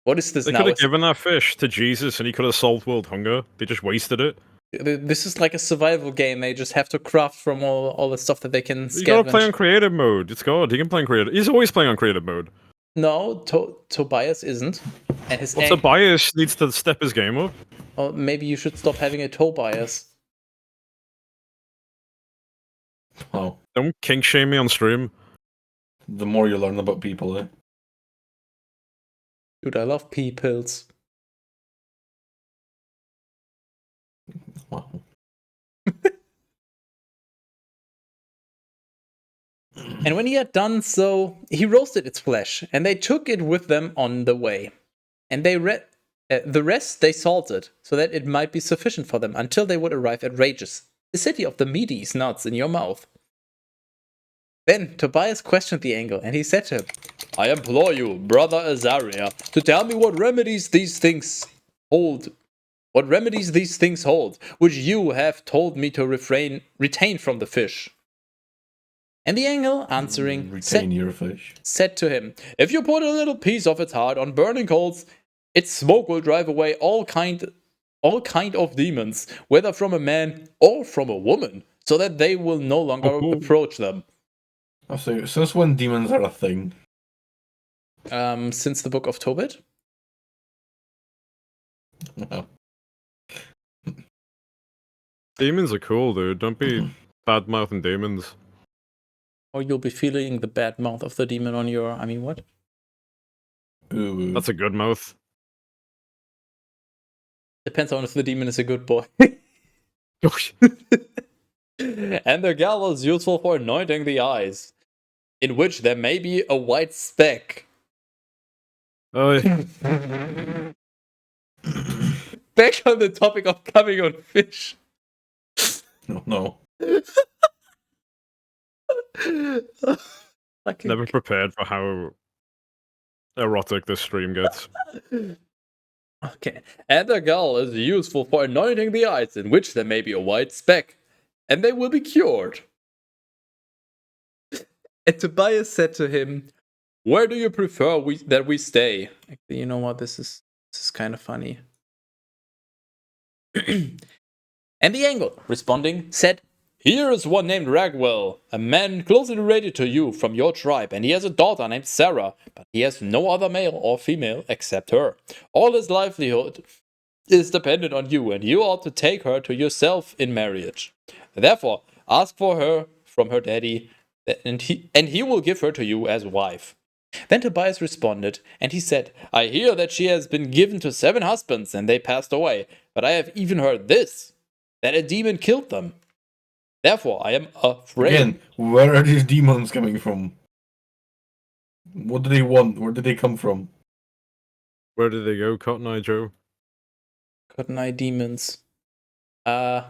What is this They now? could have given that fish to Jesus and he could have solved world hunger. They just wasted it. This is like a survival game. They just have to craft from all the stuff that they can scavenge. You gotta play on creative mode. It's God. He can play on creative. He's always playing on creative mode. No, Tobias isn't. And his Tobias needs to step his game up. Or maybe you should stop having a toe bias. Oh. Don't kink shame me on stream. The more you learn about people, eh? Dude, I love pea pills. Wow. And when he had done so, he roasted its flesh, and they took it with them on the way. And they the rest they salted, so that it might be sufficient for them until they would arrive at Rages, the city of the meaties nuts in your mouth. Then Tobias questioned the angel, and he said to him, I implore you, brother Azariah, to tell me what remedies these things hold, which you have told me to retain from the fish. And the angel, answering, said to him, if you put a little piece of its heart on burning coals, its smoke will drive away all kind of demons, whether from a man or from a woman, so that they will no longer approach them. So, since when demons are a thing? Since the book of Tobit. No. Demons are cool, dude. Don't be bad-mouthing demons. Or you'll be feeling the bad mouth of the demon on your... I mean, what? Ooh. That's a good mouth. Depends on if the demon is a good boy. And the gall is useful for anointing the eyes, in which there may be a white speck. Oh, Back on the topic of coming on fish. No. never prepared for how erotic this stream gets. Okay. And the gall is useful for anointing the eyes, in which there may be a white speck, and they will be cured. And Tobias said to him, where do you prefer that we stay? Actually, you know what? This is kind of funny. And the angel, responding, said, here is one named Ragwell, a man closely related to you from your tribe, and he has a daughter named Sarah, but he has no other male or female except her. All his livelihood is dependent on you, and you ought to take her to yourself in marriage. Therefore, ask for her from her daddy, and he will give her to you as wife. Then Tobias responded, and he said, I hear that she has been given to 7 husbands, and they passed away, but I have even heard this, that a demon killed them. Therefore, I am afraid. Again, where are these demons coming from? What do they want? Where did they come from? Where did they go, Cotton Eye Joe? Cotton Eye demons. They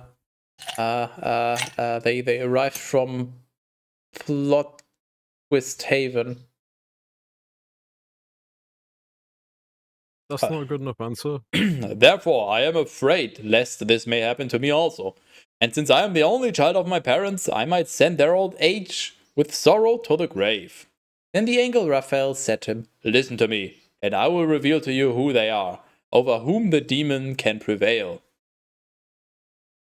arrived from Plot Twist Haven. That's not a good enough answer. Therefore, I am afraid lest this may happen to me also. And since I am the only child of my parents, I might send their old age with sorrow to the grave. Then the angel Raphael said to him, listen to me, and I will reveal to you who they are, over whom the demon can prevail.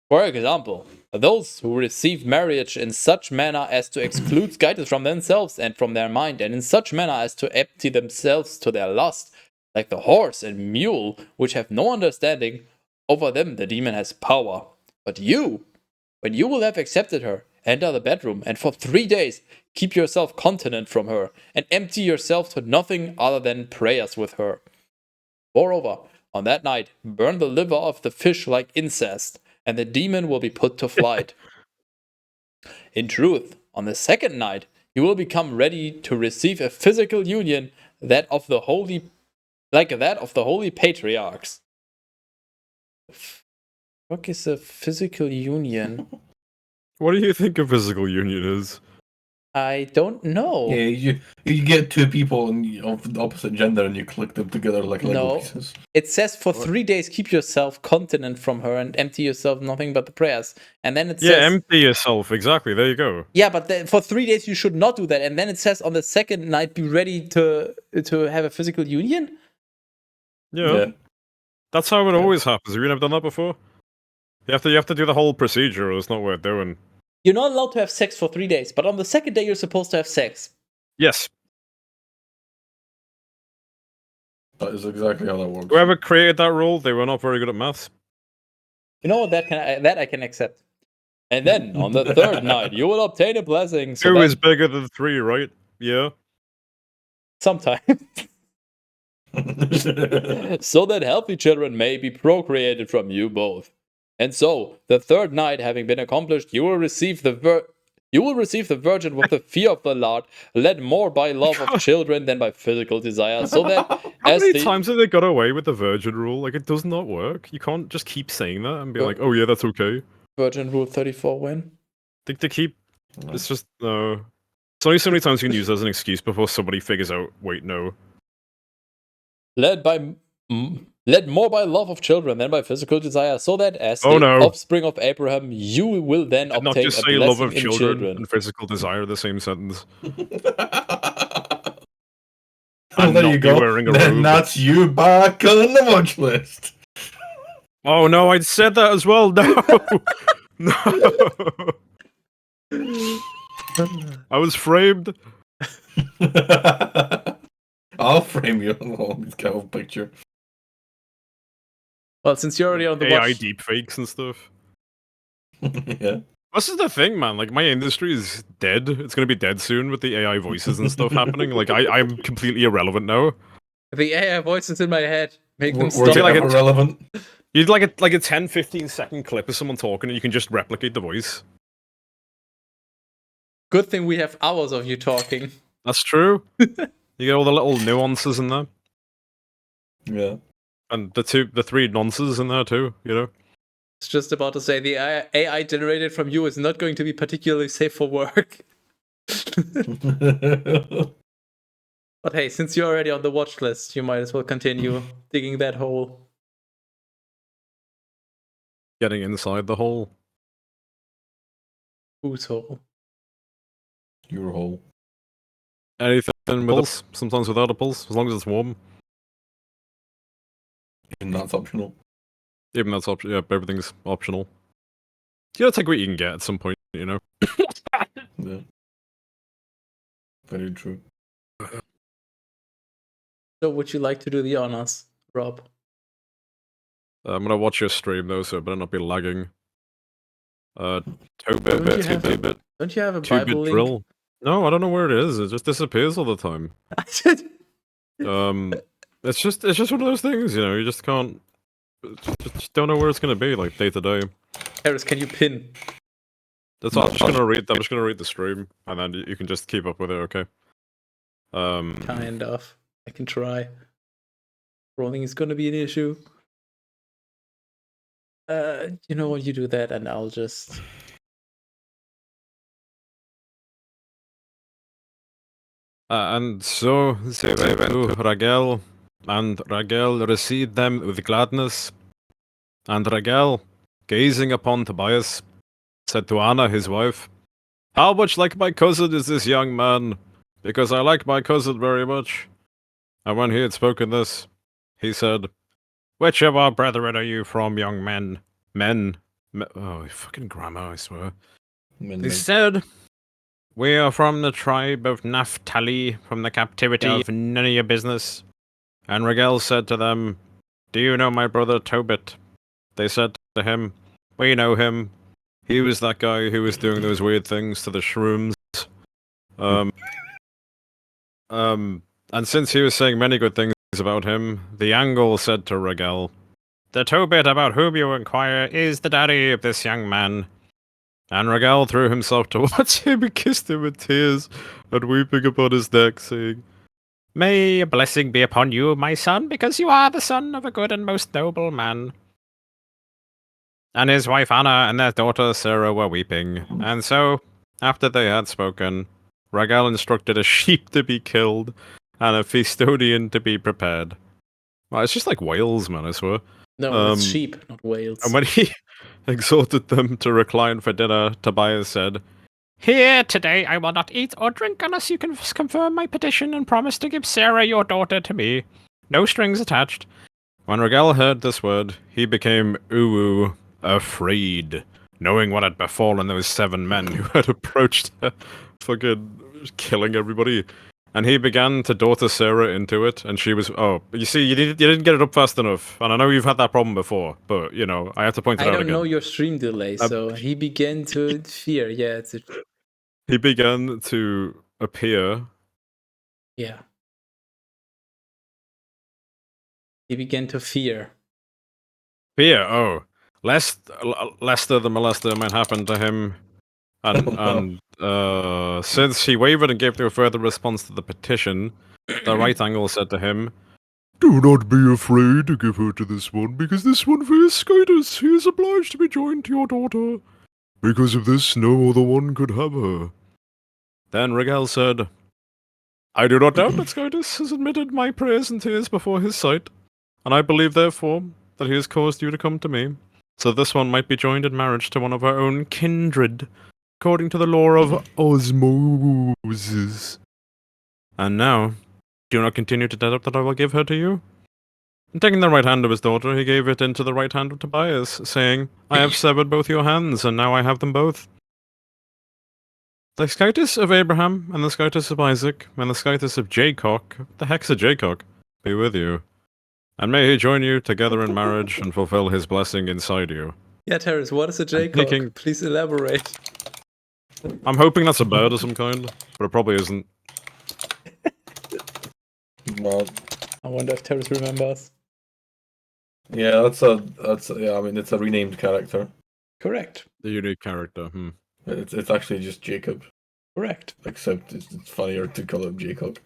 For example, those who receive marriage in such manner as to exclude guidance from themselves and from their mind, and in such manner as to empty themselves to their lust, like the horse and mule, which have no understanding, over them the demon has power. But you, when you will have accepted her, enter the bedroom, and for 3 days keep yourself continent from her, and empty yourself to nothing other than prayers with her. Moreover, on that night, burn the liver of the fish like incest, and the demon will be put to flight. In truth, on the 2nd night, you will become ready to receive a physical union, like that of the holy patriarchs. What is a physical union? What do you think a physical union is? I don't know. Yeah, you get 2 people of the opposite gender and you click them together like Lego pieces. It says for 3 days keep yourself continent from her and empty yourself nothing but the prayers. And then it says... Yeah, empty yourself, exactly, there you go. Yeah, but for 3 days you should not do that. And then it says on the 2nd night be ready to have a physical union? Yeah. That's how it always happens. Have you never done that before? You have to do the whole procedure, or it's not worth doing. You're not allowed to have sex for 3 days, but on the 2nd day you're supposed to have sex. Yes. That is exactly how that works. Whoever created that rule, they were not very good at maths. You know what? That I can accept. And then, on the third night, you will obtain a blessing. So 2 is bigger than 3, right? Yeah. Sometimes. So that healthy children may be procreated from you both. And so, the third night having been accomplished, you will receive the virgin with the fear of the Lord, led more by love of children than by physical desire, so that How many times have they got away with the virgin rule? Like, it does not work. You can't just keep saying that and be like, oh yeah, that's okay. Virgin rule 34 when? They keep... It's just, no. It's only so many times you can use that as an excuse before somebody figures out, wait, no. Led more by love of children than by physical desire, so that as the offspring of Abraham, you will then obtain not just a say blessing love of in children and physical desire the same sentence. Oh, there you go. Then that's you back on the watch list. Oh no, I said that as well. No, no. I was framed. I'll frame you on this kind of picture. Well, since you're already on the AI deepfakes and stuff. Yeah. This is the thing, man. Like, my industry is dead. It's gonna be dead soon with the AI voices and stuff happening. Like, I'm completely irrelevant now. The AI voices in my head make them stop. Like irrelevant. You'd like a 10-15 second clip of someone talking, and you can just replicate the voice. Good thing we have hours of you talking. That's true. You get all the little nuances in there. Yeah. And the 3 nonces in there too, you know? It's just about to say, the AI generated from you is not going to be particularly safe for work. But hey, since you're already on the watch list, you might as well continue digging that hole. Getting inside the hole. Whose hole? Your hole. Anything with pulse, sometimes without a pulse, as long as it's warm. And that's optional. Even that's optional. Yeah, everything's optional. You gotta take what you can get at some point, you know? Yeah. Very true. So would you like to do the honors, Rob? I'm gonna watch your stream though, so it better not be lagging. Tobit, don't you have a Bible link? Drill. No, I don't know where it is. It just disappears all the time. It's just one of those things, you know. You just can't, just don't know where it's gonna be, like day to day. Harris, can you pin? That's all. I'm just gonna read the stream, and then you can just keep up with it, okay? Kind of. I can try. Rolling is gonna be an issue. You know what? You do that, and I'll just. And so they went to Ragel, and Ragel received them with gladness. And Ragel, gazing upon Tobias, said to Anna, his wife, "How much like my cousin is this young man? Because I like my cousin very much." And when he had spoken this, he said, "Which of our brethren are you from, young men? Oh, fucking grammar, I swear." He said, "We are from the tribe of Naphtali, from the captivity of none of your business." And Ragel said to them, "Do you know my brother Tobit?" They said to him, "We know him. He was that guy who was doing those weird things to the shrooms." And since he was saying many good things about him, the Angle said to Ragel, "The Tobit about whom you inquire is the daddy of this young man." And Ragel threw himself towards him and kissed him with tears, and weeping upon his neck, saying, "May a blessing be upon you, my son, because you are the son of a good and most noble man." And his wife Anna and their daughter Sarah were weeping, and so, after they had spoken, Ragel instructed a sheep to be killed, and a feastonian to be prepared. Well, it's just like whales, man, I swear. No, it's sheep, not whales. And when he exhorted them to recline for dinner, Tobias said, "Here, today I will not eat or drink unless you can confirm my petition and promise to give Sarah your daughter to me. No strings attached." When Ragel heard this word, he became afraid, knowing what had befallen those 7 men who had approached her, fucking killing everybody. and he began to daughter Sarah into it, and she was, oh, you see, you didn't get it up fast enough, and I know you've had that problem before, but, you know, I have to point it I out don't again. know your stream delay, so he began to fear. Yeah, He began to appear. Yeah. He began to fear. Fear, oh. Lest Lester the molester might happen to him, and since he wavered and gave no further response to the petition, the right angle said to him, "Do not be afraid to give her to this one, because this one fears Skytus. He is obliged to be joined to your daughter. Because of this, no other one could have her." Then Rigel said, "I do not doubt that Skytus has admitted my prayers and tears before his sight, and I believe, therefore, that he has caused you to come to me, so this one might be joined in marriage to one of our own kindred, according to the law of osmosis. And now, do not continue to doubt that I will give her to you." And taking the right hand of his daughter, he gave it into the right hand of Tobias, saying, "I have severed both your hands, and now I have them both. The Skytus of Abraham, and the Skytus of Isaac, and the Skytus of Jacob, the hex of Jacob, be with you. And may he join you together in marriage and fulfill his blessing inside you." Yeah, Terrace, what is a Jacob? Please elaborate. I'm hoping that's a bird of some kind, but it probably isn't. Well, I wonder if Terrace remembers. Yeah, yeah. I mean, it's a renamed character. Correct. The unique character. It's actually just Jacob. Correct. Except it's funnier to call him Jacob.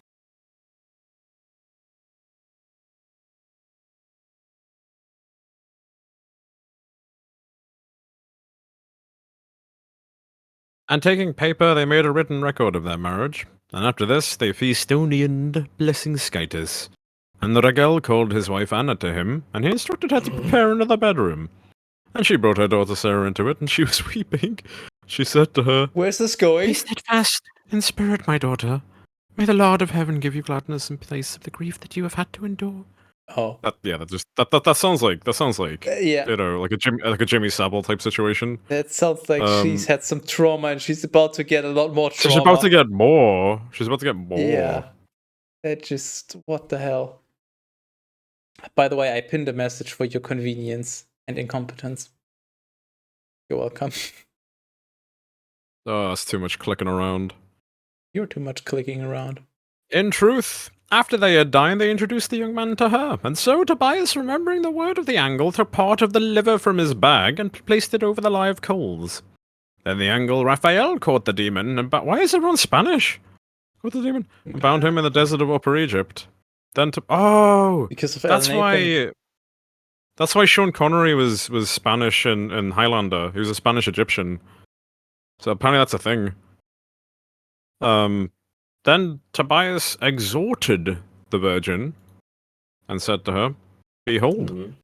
And taking paper, they made a written record of their marriage. And after this, they feastonioned, blessing Skytus. And the Regel called his wife Anna to him, and he instructed her to prepare another bedroom. And she brought her daughter Sarah into it, and she was weeping. She said to her, "Where's this going?" "Be steadfast in spirit, my daughter. May the Lord of Heaven give you gladness in place of the grief that you have had to endure." Oh. That sounds like yeah. You know, like a Jimmy Savile type situation. That sounds like she's had some trauma and she's about to get a lot more trauma. She's about to get more. Yeah. That just, what the hell? By the way, I pinned a message for your convenience and incompetence. You're welcome. Oh, that's too much clicking around. You're too much clicking around. In truth, after they had dined, they introduced the young man to her, and so Tobias, remembering the word of the angle, took part of the liver from his bag and placed it over the live coals. Then the angle Raphael caught the demon, and why is everyone Spanish? Caught the demon and bound him in the desert of Upper Egypt. Then because of that's why Sean Connery was Spanish in Highlander. He was a Spanish Egyptian. So apparently that's a thing. Then Tobias exhorted the virgin and said to her, "Behold."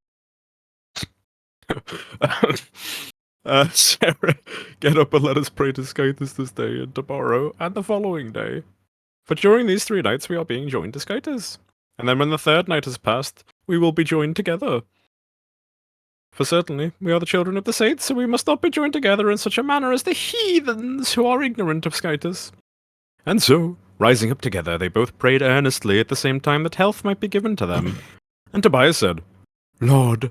Sarah, get up and let us pray to Skytus this day and tomorrow and the following day. For during these 3 nights we are being joined to Skytus. And then when the 3rd night has passed, we will be joined together. For certainly we are the children of the saints, so we must not be joined together in such a manner as the heathens who are ignorant of Skytus. And so, rising up together, they both prayed earnestly at the same time that health might be given to them. And Tobias said, "Lord,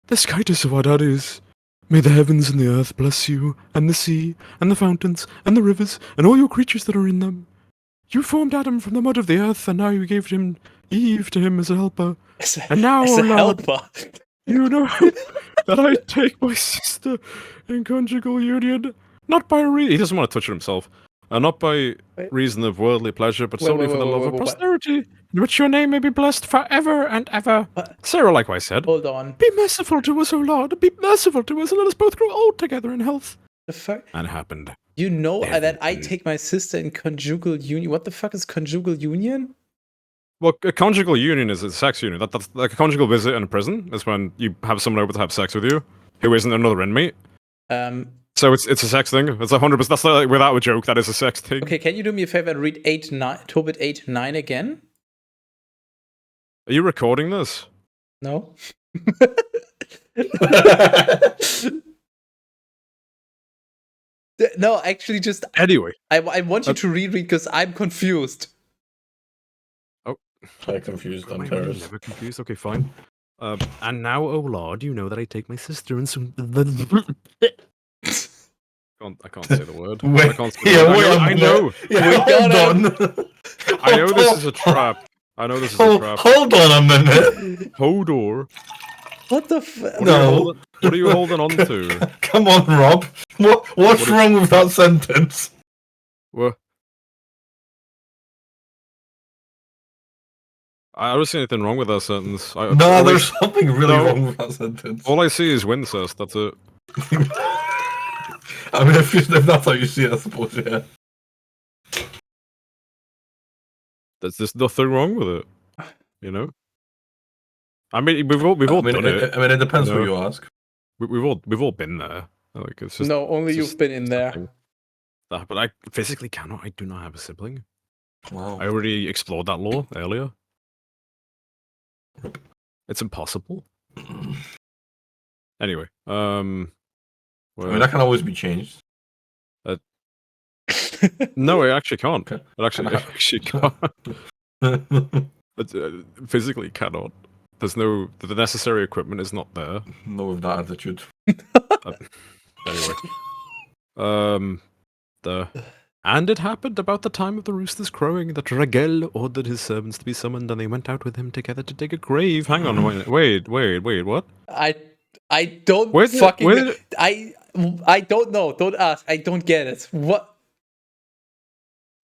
the Skytus of our daddies, may the heavens and the earth bless you, and the sea, and the fountains, and the rivers, and all your creatures that are in them. You formed Adam from the mud of the earth, and now you gave him Eve to him as a helper. And now, as O a Lord, helper. You know that I take my sister in conjugal union, not by he doesn't want to touch it himself, not by reason of worldly pleasure, but solely for the love of posterity, in which your name may be blessed forever and ever." Sarah likewise said, "Hold on. "Be merciful to us, O Lord, be merciful to us, and let us both grow old together in health." The fuck? And it happened. You know that I take my sister in conjugal union. What the fuck is conjugal union? Well, a conjugal union is a sex union. That's like a conjugal visit in a prison is when you have someone over to have sex with you who isn't another inmate. So it's a sex thing. It's 100%. That's like, without a joke. That is a sex thing. Okay, can you do me a favor and read Tobit 8:9 again? Are you recording this? No. No, actually, just anyway. I want you to reread because I'm confused. I'm confused. I'm Am I embarrassed. never confused? Okay, fine. And now, oh Lord, you know that I take my sister and some. I can't say the word. Wait, I can't say the word. I know. Yeah, We hold got on. I know this is a trap. I know this is a trap. Hold on a minute. Hodor. What the fuck? No. What are you holding on to? Come on, Rob. What's wrong with that sentence? What? I don't see anything wrong with that sentence. There's something really wrong with that sentence. All I see is Wincest, that's it. I mean, if that's how you see it, I suppose, yeah. There's nothing wrong with it. You know? I mean, we've all done it. I mean, it depends who you ask. We've all been there. Like, it's just, No, only you've been in there. But I physically cannot. I do not have a sibling. Wow. I already explored that law earlier. It's impossible. Anyway, I mean, that can always be changed. No, it actually can't. Okay. It actually can't. It physically cannot. There's no. The necessary equipment is not there. No, with that attitude. Anyway, and it happened about the time of the roosters crowing that Ragel ordered his servants to be summoned, and they went out with him together to dig a grave. Hang on, wait, what? I don't I don't know. Don't ask. I don't get it. What?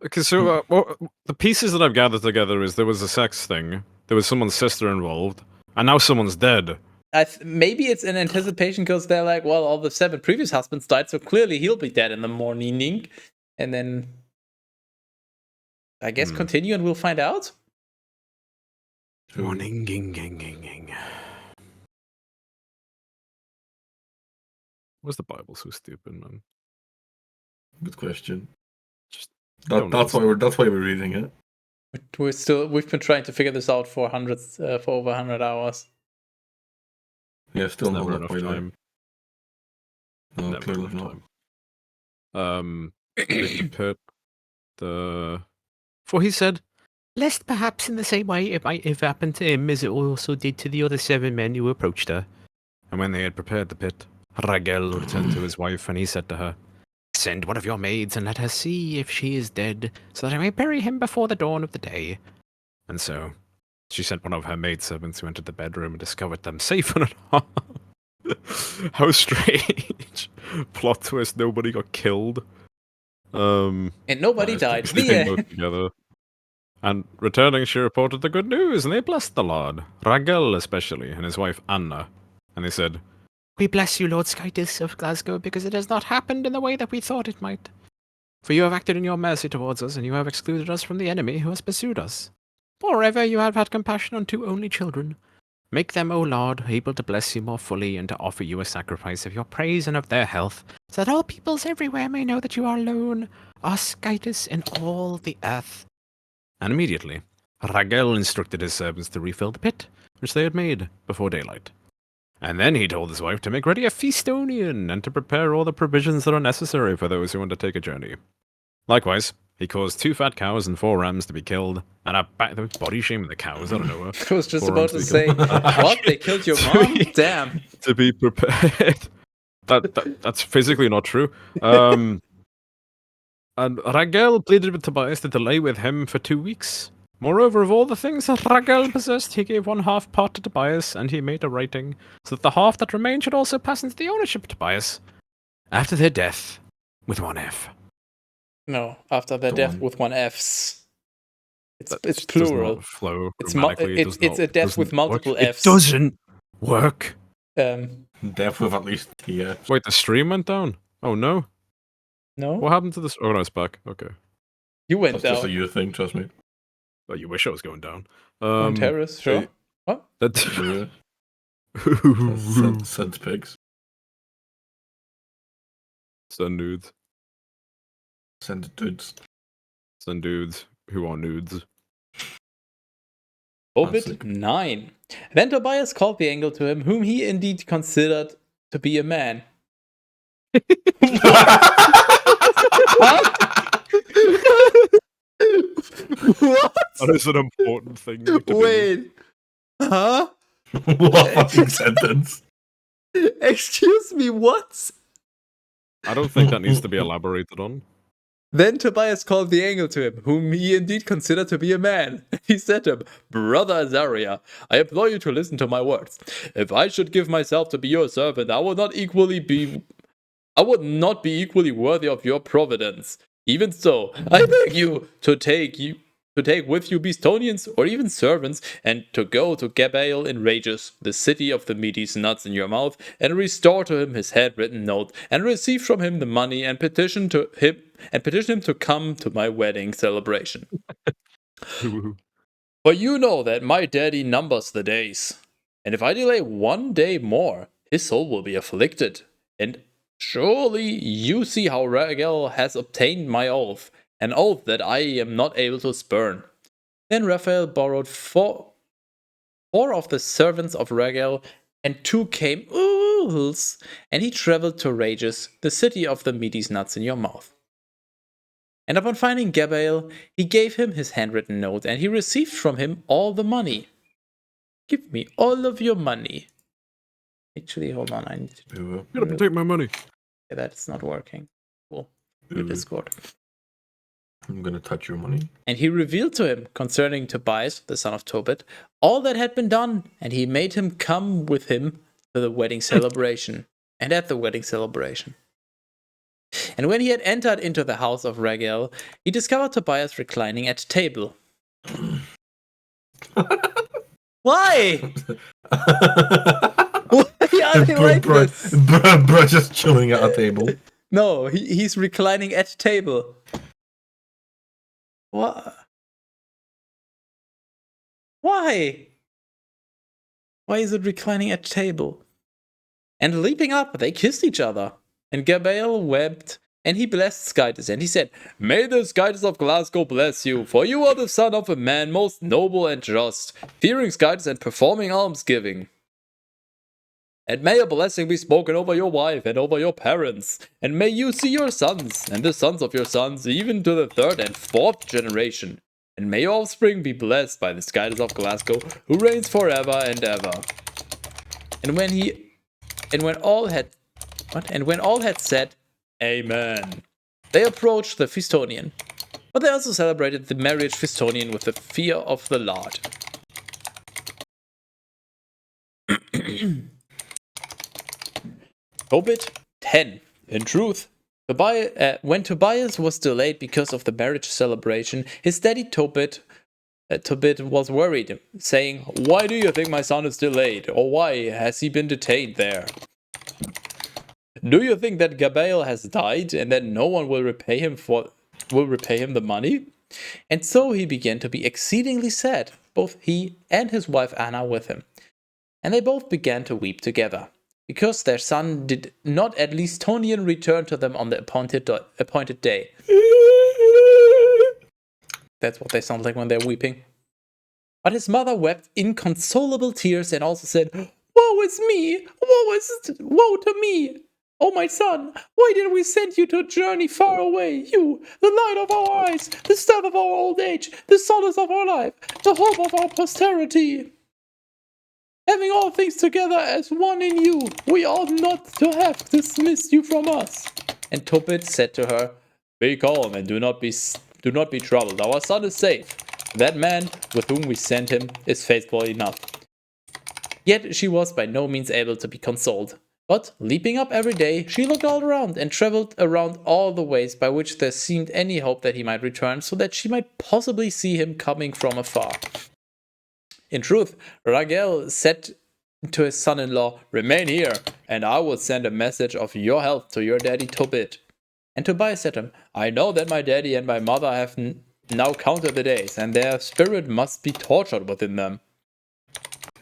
Okay, so the pieces that I've gathered together is there was a sex thing, there was someone's sister involved, and now someone's dead. Maybe it's in anticipation because they're like, well, all the 7 previous husbands died, so clearly he'll be dead in the morning. And then I guess continue and we'll find out. Morning. Was the Bible so stupid, man? Good question. Just that's why we're reading it. We've been trying to figure this out for over 100 hours. Yeah, still not enough time. No, clearly not. For he said, lest perhaps in the same way it might have happened to him as it also did to the other 7 men who approached her. And when they had prepared the pit, Ragel returned to his wife, and he said to her, send one of your maids and let her see if she is dead, so that I may bury him before the dawn of the day. And so she sent one of her maidservants who entered the bedroom and discovered them safe and unharmed. How strange. Plot twist, nobody got killed. And nobody died. Together. And returning, she reported the good news, and they blessed the Lord, Ragel especially, and his wife Anna. And they said, we bless you, Lord Skytis of Glasgow, because it has not happened in the way that we thought it might. For you have acted in your mercy towards us, and you have excluded us from the enemy who has pursued us. Moreover, you have had compassion on 2 only children. Make them, O Lord, able to bless you more fully, and to offer you a sacrifice of your praise and of their health, so that all peoples everywhere may know that you are alone, our Skytis in all the earth. And immediately, Ragel instructed his servants to refill the pit, which they had made before daylight. And then he told his wife to make ready a feastonian, and to prepare all the provisions that are necessary for those who want to take a journey. Likewise, he caused 2 fat cows and 4 rams to be killed, and body shaming the cows, I don't know. I was just about to say, what? They killed your mom? Damn. To be prepared. That's physically not true. And Ragel pleaded with Tobias to delay with him for 2 weeks. Moreover, of all the things that Ragel possessed, he gave 1/2 part to Tobias, and he made a writing, so that the half that remained should also pass into the ownership of Tobias, after their death, with 1 F. No, after their death with 1 Fs. It's plural. Flow it's a death with multiple Fs. It doesn't work. Death with at least T. Wait, the stream went down? Oh no. No? What happened to this? Oh no, it's back. Okay. You went That's down. just a you thing, trust me. But you wish I was going down. On terrace, sure. What? Send pigs. Send nudes. Send dudes. Send dudes who are nudes. Tobit 9. Then Tobias called the angel to him, whom he indeed considered to be a man. What? That is an important thing to do. Wait. Huh? What a fucking sentence. Excuse me, what? I don't think that needs to be elaborated on. Then Tobias called the angel to him, whom he indeed considered to be a man. He said to him, Brother Azariah, I implore you to listen to my words. If I should give myself to be your servant, I would not be equally worthy of your providence. Even so, I beg you to take with you Bistonians or even servants, and to go to Gabael in Rages, the city of the Medes nuts in your mouth, and restore to him his handwritten note, and receive from him the money, and petition him to come to my wedding celebration. For you know that my daddy numbers the days, and if I delay 1 day more, his soul will be afflicted. And surely you see how Raguel has obtained my oath, an oath that I am not able to spurn. Then Raphael borrowed four of the servants of Raguel, and 2 came ools, and he traveled to Rages, the city of the Medes nuts in your mouth. And upon finding Gabael, he gave him his handwritten note, and he received from him all the money. Give me all of your money. Actually, hold on, I need to... You're gonna take my money. Yeah, that's not working. Cool. Your Discord. I'm gonna touch your money. And he revealed to him concerning Tobias, the son of Tobit, all that had been done, and he made him come with him to the wedding celebration, and at the wedding celebration. And when he had entered into the house of Raguel, he discovered Tobias reclining at table. Why? Why are they like this? Bro, just chilling at a table. No, he's reclining at table. What? Why? Why is it reclining at table? And leaping up, they kissed each other. And Gabael wept, and he blessed Skytus, and he said, May the Skytus of Glasgow bless you, for you are the son of a man most noble and just, fearing Skytus and performing almsgiving. And may a blessing be spoken over your wife and over your parents, and may you see your sons, and the sons of your sons, even to the 3rd and 4th generation. And may your offspring be blessed by the Skytus of Glasgow, who reigns forever and ever. And when all had said, Amen, they approached the Fistonian. But they also celebrated the marriage Fistonian with the fear of the Lord. Tobit 10. In truth, when Tobias was delayed because of the marriage celebration, his daddy Tobit was worried, saying, Why do you think my son is delayed? Or why has he been detained there? Do you think that Gabael has died and that no one will repay him the money? And so he began to be exceedingly sad, both he and his wife Anna with him. And they both began to weep together, because their son did not at Listonian return to them on the appointed day. That's what they sound like when they're weeping. But his mother wept inconsolable tears and also said, Woe is me! Woe to me! Oh, my son, why did we send you to a journey far away? You, the light of our eyes, the staff of our old age, the solace of our life, the hope of our posterity. Having all things together as one in you, we ought not to have dismissed you from us. And Tobit said to her, Be calm and do not be troubled. Our son is safe. That man with whom we sent him is faithful enough. Yet she was by no means able to be consoled. But, leaping up every day, she looked all around and traveled around all the ways by which there seemed any hope that he might return, so that she might possibly see him coming from afar. In truth, Raguel said to his son-in-law, Remain here, and I will send a message of your health to your daddy Tobit. And Tobias said to him, I know that my daddy and my mother have now counted the days, and their spirit must be tortured within them.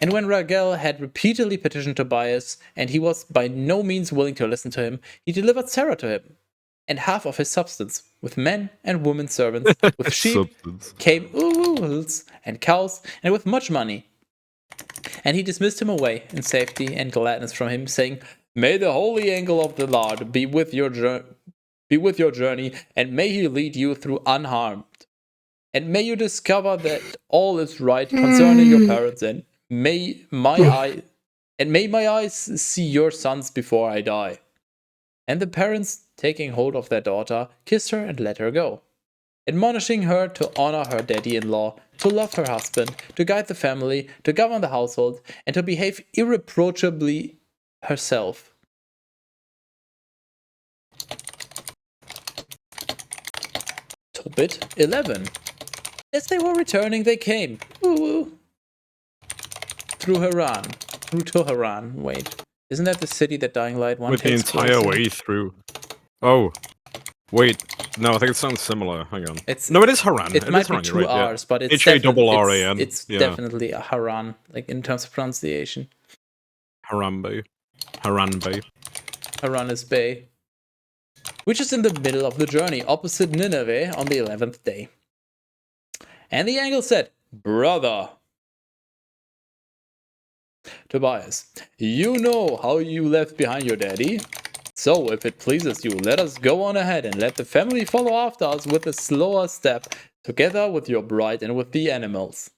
And when Raguel had repeatedly petitioned Tobias, and he was by no means willing to listen to him, he delivered Sarah to him, and half of his substance, with men and women servants, with sheep, came ools and cows, and with much money. And he dismissed him away in safety and gladness from him, saying, May the holy angel of the Lord be with your journey, and may he lead you through unharmed. and may you discover that all is right concerning your parents, and may my eyes see your sons before I die. And the parents, taking hold of their daughter, kissed her and let her go, admonishing her to honor her daddy-in-law, to love her husband, to guide the family, to govern the household, and to behave irreproachably herself. Tobit 11. As they were returning, they came through Tehran. Wait, isn't that the city that Dying Light 1 With the takes place entire in? way through. Oh. Wait. No, I think it sounds similar. Hang on. It's No, it is Haran. It might be Haran, two you're right, R's, but it's H-A-R-R-A-N. It's Yeah. definitely a Haran, like in terms of pronunciation. Harambe. Haranbe. Haran is Bay, which is in the middle of the journey, opposite Nineveh on the 11th day. And the angel said, "Brother Tobias, you know how you left behind your daddy? So, if it pleases you, let us go on ahead and let the family follow after us with a slower step, together with your bride and with the animals."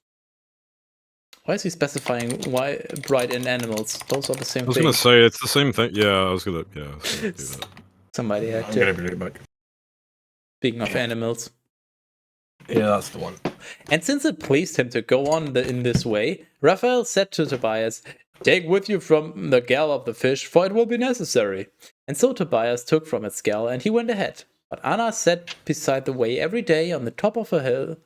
Why is he specifying why bride and animals? Those are the same I was thing. gonna say, it's the same thing. Yeah, I was gonna do that. Somebody had I'm to. gonna be right back. Speaking of animals. Yeah, that's the one. And since it pleased him to go on in this way, Raphael said to Tobias, "Take with you from the gall of the fish, for it will be necessary." And so Tobias took from its gall, and he went ahead. But Anna sat beside the way every day on the top of a hill,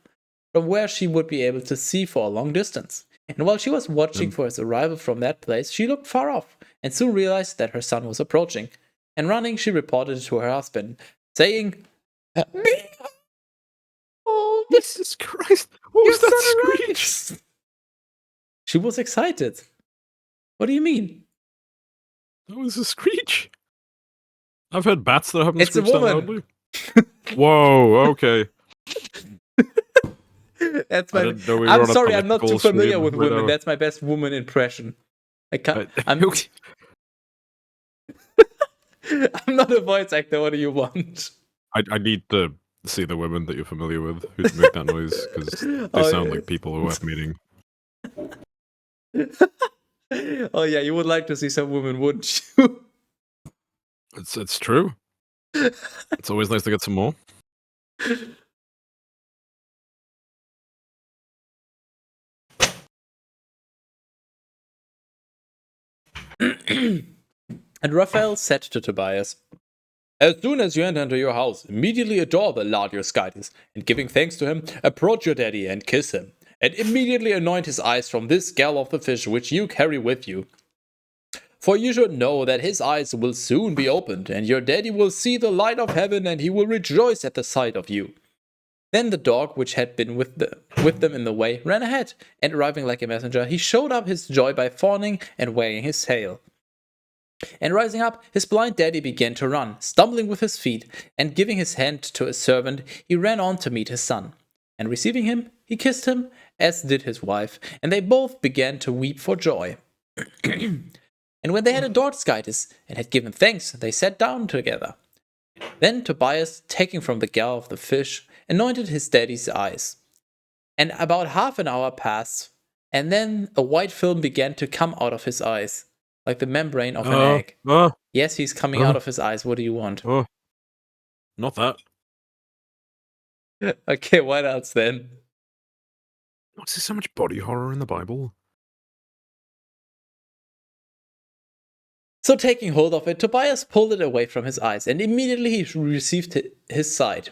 from where she would be able to see for a long distance. And while she was watching for his arrival from that place, she looked far off, and soon realized that her son was approaching. And running, she reported it to her husband, saying, "Oh, Jesus Christ! What was that screech? She was excited. What do you mean? That was a screech. I've heard bats that haven't It's a screeched that woman. loudly. Whoa, okay. That's I my. didn't know we were I'm on a sorry, I'm not too political familiar stream with right women. now. That's my best woman impression. I can't. I'm not a voice actor. What do you want? I need to see the women that you're familiar with who make that noise, because they sound like people who have meeting. Oh yeah, you would like to see some women, wouldn't you? It's true. It's always nice to get some more. And Raphael said to Tobias, "As soon as you enter into your house, immediately adore the Lord your Skytis, and giving thanks to him, approach your daddy and kiss him, and immediately anoint his eyes from this gall of the fish which you carry with you. For you should know that his eyes will soon be opened, and your daddy will see the light of heaven, and he will rejoice at the sight of you." Then the dog, which had been with them in the way, ran ahead, and arriving like a messenger, he showed up his joy by fawning and wagging his tail. And rising up, his blind daddy began to run, stumbling with his feet, and giving his hand to a servant, he ran on to meet his son. And receiving him, he kissed him, as did his wife, and they both began to weep for joy. And when they had adored Skytis and had given thanks, they sat down together. Then Tobias, taking from the gall of the fish, anointed his daddy's eyes. And about half an hour passed, and then a white film began to come out of his eyes, like the membrane of an egg. Yes, he's coming out of his eyes. What do you want? Not that. Okay, what else then? What's there so much body horror in the Bible? So taking hold of it, Tobias pulled it away from his eyes, and immediately he received his sight.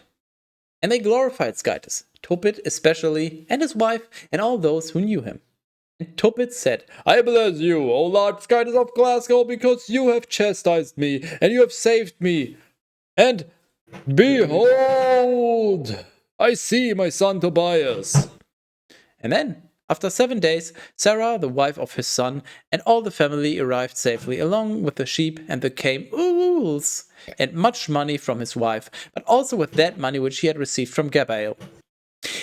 And they glorified Skytis, Tobit especially, and his wife, and all those who knew him. And Tobit said, "I bless you, O Lord Skytis of Glasgow, because you have chastised me, and you have saved me. And behold, I see my son Tobias." And then, after 7 days, Sarah, the wife of his son, and all the family arrived safely, along with the sheep and the camels, and much money from his wife, but also with that money which he had received from Gabael.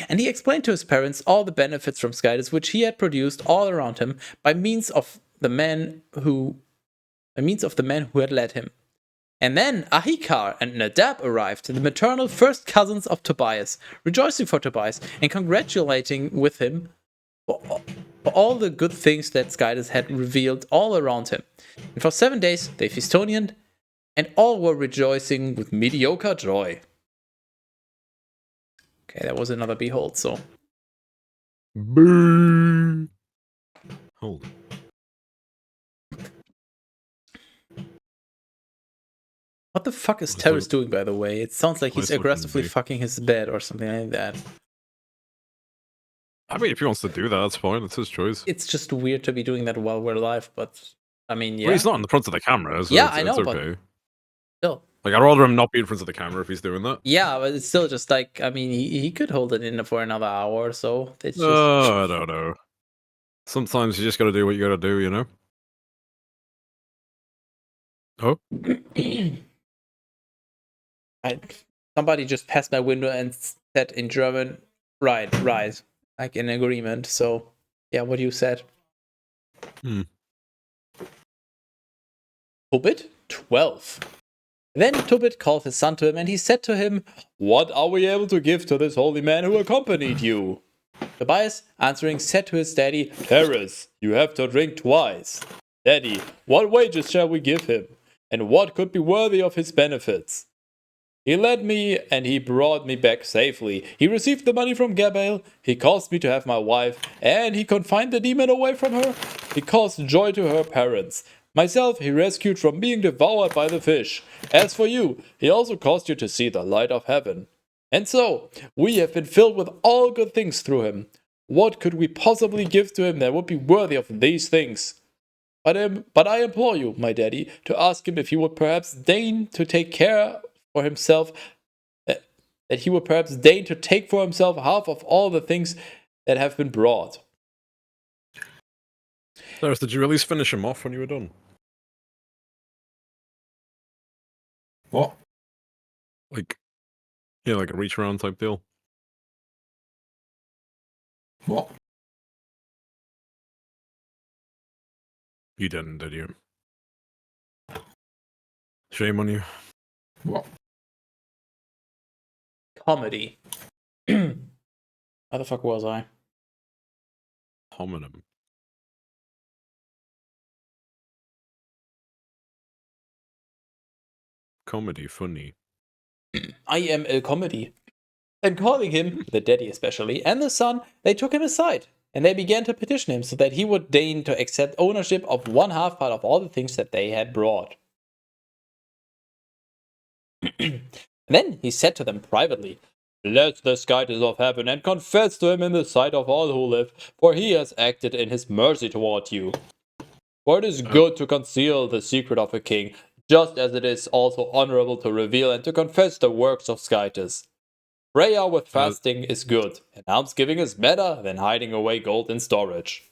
And he explained to his parents all the benefits from Skytis which he had produced all around him by means of the man who had led him. And then Ahikar and Nadab arrived, the maternal first cousins of Tobias, rejoicing for Tobias and congratulating with him for all the good things that Skytus had revealed all around him. And for 7 days they feastoned, and all were rejoicing with mediocre joy. Okay, that was another behold, so. Boo! Hold. What the fuck is Terrace doing, by the way? It sounds like he's Nice looking aggressively bee. fucking his bed or something like that. I mean, if he wants to do that, that's fine. It's his choice. It's just weird to be doing that while we're live, but I mean, yeah. Well, he's not in the front of the camera, so Yeah, it's, I know, it's but okay. still. Like, I'd rather him not be in front of the camera if he's doing that. Yeah, but it's still just like, I mean, he could hold it in for another hour or so. It's just... I don't know. Sometimes you just gotta do what you gotta do, you know? Oh? Somebody just passed my window and said in German, right, like in agreement. So, yeah, what you said. Tobit, 12. Then Tobit called his son to him, and he said to him, "What are we able to give to this holy man who accompanied you?" Tobias, answering, said to his daddy, "Terrace, you have to drink twice. Daddy, what wages shall we give him? And what could be worthy of his benefits? He led me, and he brought me back safely. He received the money from Gabael, he caused me to have my wife, and he confined the demon away from her. He caused joy to her parents. Myself he rescued from being devoured by the fish. As for you, he also caused you to see the light of heaven. And so, we have been filled with all good things through him. What could we possibly give to him that would be worthy of these things? But I implore you, my daddy, to ask him if he would perhaps deign to take care for himself, that he would perhaps deign to take for himself half of all the things that have been brought." Terrace, did you at least finish him off when you were done? What? Like, yeah, like a reach around type deal? What? You didn't, did you? Shame on you. What? Comedy. How the fuck was I? Homonym. Comedy, funny. I am a comedy. And calling him, the daddy especially, and the son, they took him aside, and they began to petition him so that he would deign to accept ownership of 1/2 part of all the things that they had brought. Then he said to them privately, "Bless the Skytus of heaven and confess to him in the sight of all who live, for he has acted in his mercy toward you. For it is good to conceal the secret of a king, just as it is also honorable to reveal and to confess the works of Skytus. Prayer with fasting is good, and almsgiving is better than hiding away gold in storage."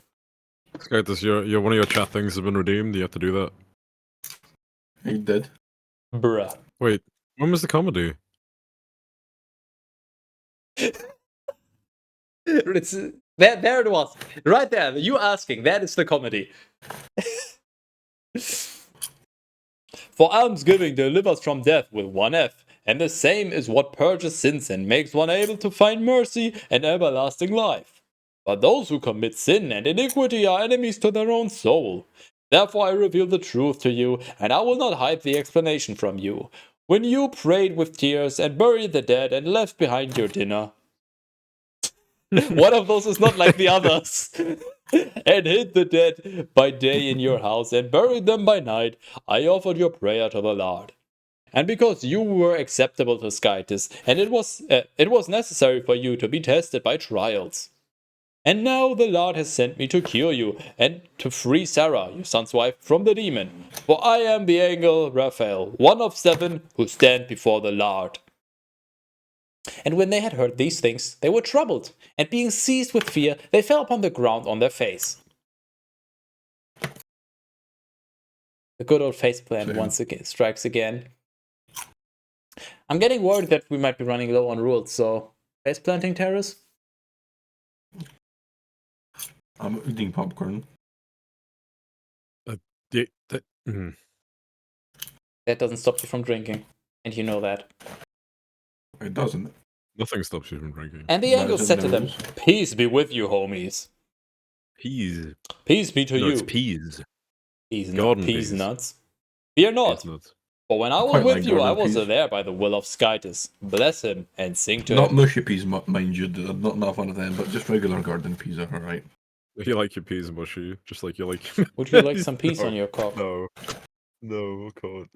Skytus, your one of your chat things has been redeemed. You have to do that. He did. Bruh. Wait, when was the comedy? There it was. Right there. You asking. That is the comedy. For almsgiving delivers from death with 1F, and the same is what purges sins and makes one able to find mercy and everlasting life. But those who commit sin and iniquity are enemies to their own soul. Therefore I reveal the truth to you, and I will not hide the explanation from you. When you prayed with tears and buried the dead and left behind your dinner, one of those is not like the others, and hid the dead by day in your house and buried them by night, I offered your prayer to the Lord. And because you were acceptable to Skytus, and it was necessary for you to be tested by trials. And now the Lord has sent me to cure you, and to free Sarah, your son's wife, from the demon. For I am the angel Raphael, one of 7 who stand before the Lord. And when they had heard these things, they were troubled, and being seized with fear, they fell upon the ground on their face. The good old faceplant once again strikes again. I'm getting worried that we might be running low on rules, so faceplanting, Terrace? I'm eating popcorn. That doesn't stop you from drinking. And you know that. It doesn't. Nothing stops you from drinking. And the That angel is in said the to them, rules. Peace be with you, homies. Peas. Peace be to No, you. it's peas. Peas Garden peas. nuts. Fear not. Peas nuts. For when I was Quite with like you, I garden was peas. there by the will of Skytus. Bless him and sing to Not him. mushy peas, mind you. Not one of them, but just regular garden peas are alright. You like your peas mushy, just like you like. Would you like some peas No, on your cock? No. No, God.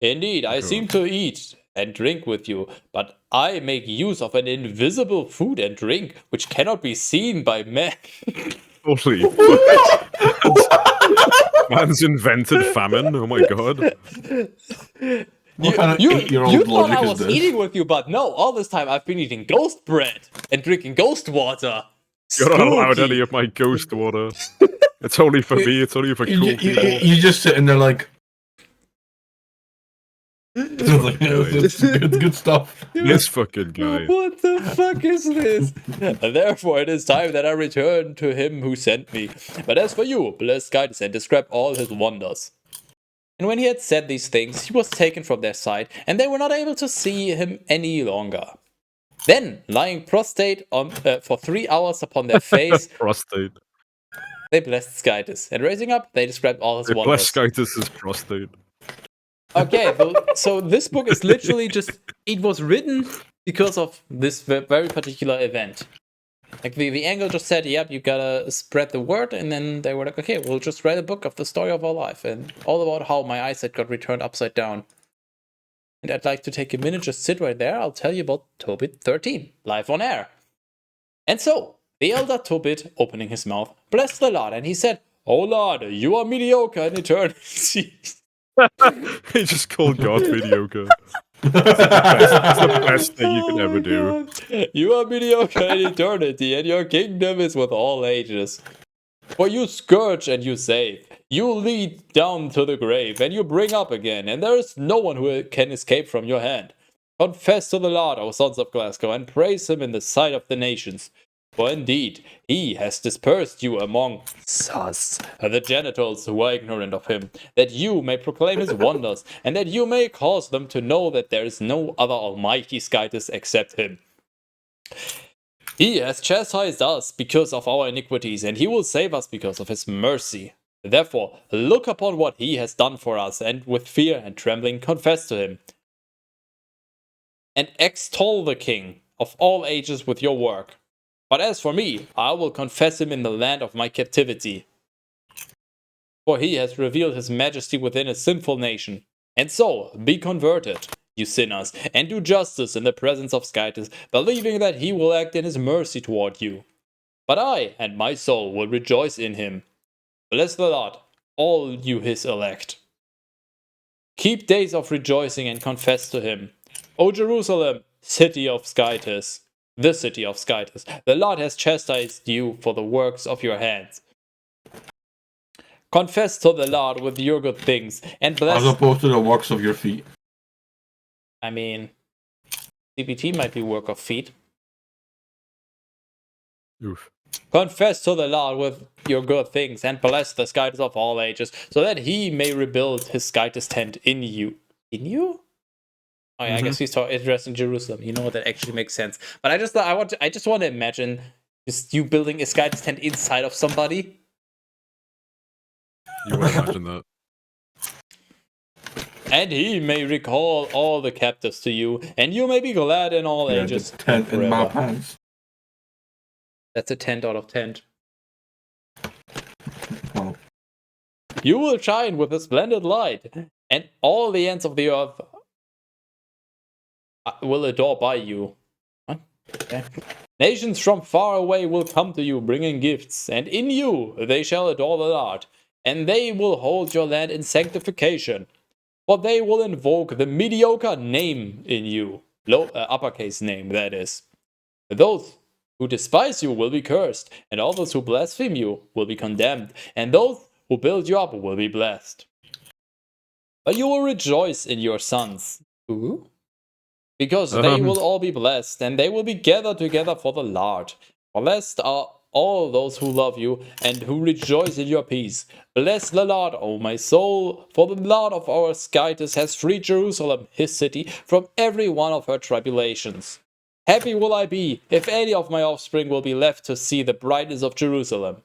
Indeed, I God. seem to eat and drink with you, but I make use of an invisible food and drink which cannot be seen by men. Holy Man's invented famine. Oh my God. What kind of you 8-year-old thought I logic is was this? eating with you, but no, all this time I've been eating ghost bread and drinking ghost water. You're not allowed Spooky. any of my ghost water. It's only for me. It's only for cool people. You just sitting there like. It's like, it's good stuff. This fucking guy. What the fuck is this? Therefore, it is time that I return to him who sent me. But as for you, bless Skytus and describe all his wonders. And when he had said these things, he was taken from their sight, and they were not able to see him any longer. Then, lying prostrate for 3 hours upon their face, Prostate. they blessed Skytus, and raising up, they described all his Bless wonders. Skytus' prostate. Okay, so this book is literally just, it was written because of this very particular event. Like the angel just said, yep, you gotta spread the word, and then they were like, okay, we'll just write a book of the story of our life, and all about how my eyesight got returned upside down. And I'd like to take a minute, just sit right there, I'll tell you about Tobit 13, live on air. And so, the elder Tobit, opening his mouth, blessed the Lord, and he said, Oh Lord, you are mediocre in eternity. He just called God mediocre. That's the best thing you can ever do. God. You are mediocre in eternity, and your kingdom is with all ages. For you scourge and you save. You lead down to the grave, and you bring up again, and there is no one who can escape from your hand. Confess to the Lord, O sons of Glasgow, and praise him in the sight of the nations. For indeed, he has dispersed you among sus, the genitals who are ignorant of him, that you may proclaim his wonders, and that you may cause them to know that there is no other almighty Skytus except him. He has chastised us because of our iniquities, and he will save us because of his mercy. Therefore, look upon what he has done for us, and with fear and trembling confess to him. And extol the King of all ages with your work. But as for me, I will confess him in the land of my captivity. For he has revealed his majesty within a sinful nation. And so, be converted, you sinners, and do justice in the presence of Skytus, believing that he will act in his mercy toward you. But I and my soul will rejoice in him. Bless the Lord, all you his elect. Keep days of rejoicing and confess to him. O Jerusalem, city of Skytus, the city of Skytus, the Lord has chastised you for the works of your hands. Confess to the Lord with your good things, and bless... As opposed to the works of your feet. I mean, CBT might be work of feet. Oof. Confess to the Lord with your good things, and bless the Skytus of all ages, so that he may rebuild his Skytus tent in you. In you? Oh yeah, I guess he's addressing Jerusalem. You know what? That actually makes sense. But I just want to imagine just you building a Skytus tent inside of somebody. You would imagine that. And he may recall all the captives to you, and you may be glad in all Yeah, ages. the tent in my forever. pants. That's a 10 out of 10. Wow. You will shine with a splendid light, and all the ends of the earth will adore by you. What? Okay. Nations from far away will come to you, bringing gifts, and in you they shall adore the Lord, and they will hold your land in sanctification, for they will invoke the mediocre name in you, uppercase name, that is. Those who despise you will be cursed, and all those who blaspheme you will be condemned, and those who build you up will be blessed. But you will rejoice in your sons. Ooh. Because they will all be blessed, and they will be gathered together for the Lord. Blessed are all those who love you and who rejoice in your peace. Bless the Lord, O my soul, for the Lord of our skies has freed Jerusalem, his city, from every one of her tribulations. Happy will I be if any of my offspring will be left to see the brightness of Jerusalem.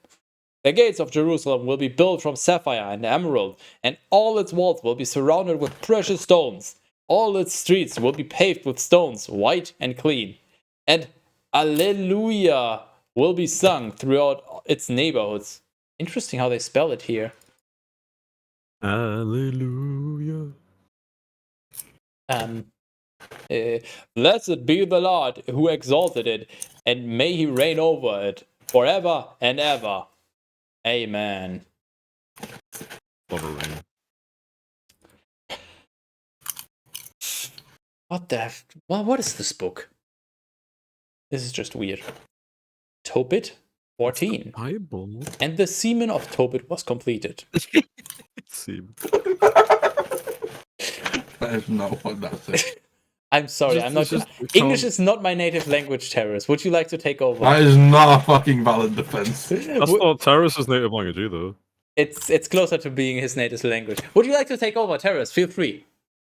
The gates of Jerusalem will be built from sapphire and emerald, and all its walls will be surrounded with precious stones. All its streets will be paved with stones, white and clean. And Alleluia will be sung throughout its neighborhoods. Interesting how they spell it here. Hallelujah. Blessed be the Lord who exalted it, and may he reign over it forever and ever. Amen. Love a rain. What is this book? This is just weird. Tobit 14. Bible. And the semen of Tobit was completed. Seem. That is not what that says. I'm sorry, I'm not just. English is not my native language, Terrace. Would you like to take over? That is not a fucking valid defense. That's not Terrace's native language either. It's closer to being his native language. Would you like to take over, Terrace? Feel free.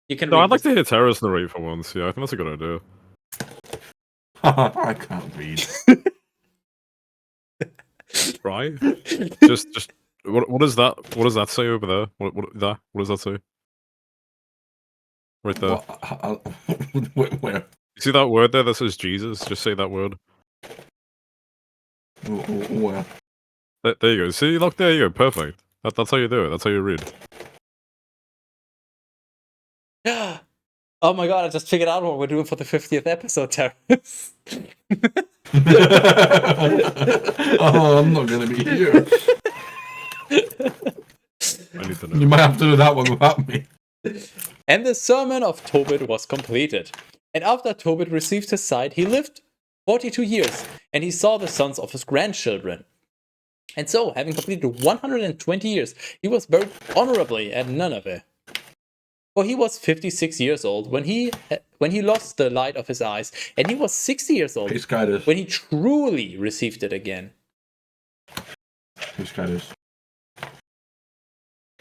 You can. No, read I'd like this. to hear Terrace narrate for once. Yeah, I think that's a good idea. I can't read. Right? just what is that? What does that say over there? What does that say? Right there. Where? You see that word there that says Jesus? Just say that word. Where? There you go. See, look, there you go. Perfect. That's how you do it. That's how you read. Oh my god, I just figured out what we're doing for the 50th episode, Terrace. Oh, I'm not gonna be here. I need to know. You might have to do that one without me. And the sermon of Tobit was completed. And after Tobit received his sight, he lived 42 years, and he saw the sons of his grandchildren. And so, having completed 120 years, he was buried honorably at Nineveh. For he was 56 years old when he lost the light of his eyes, and he was 60 years old Hey, Skydus. when he truly received it again. Hey, Skydus.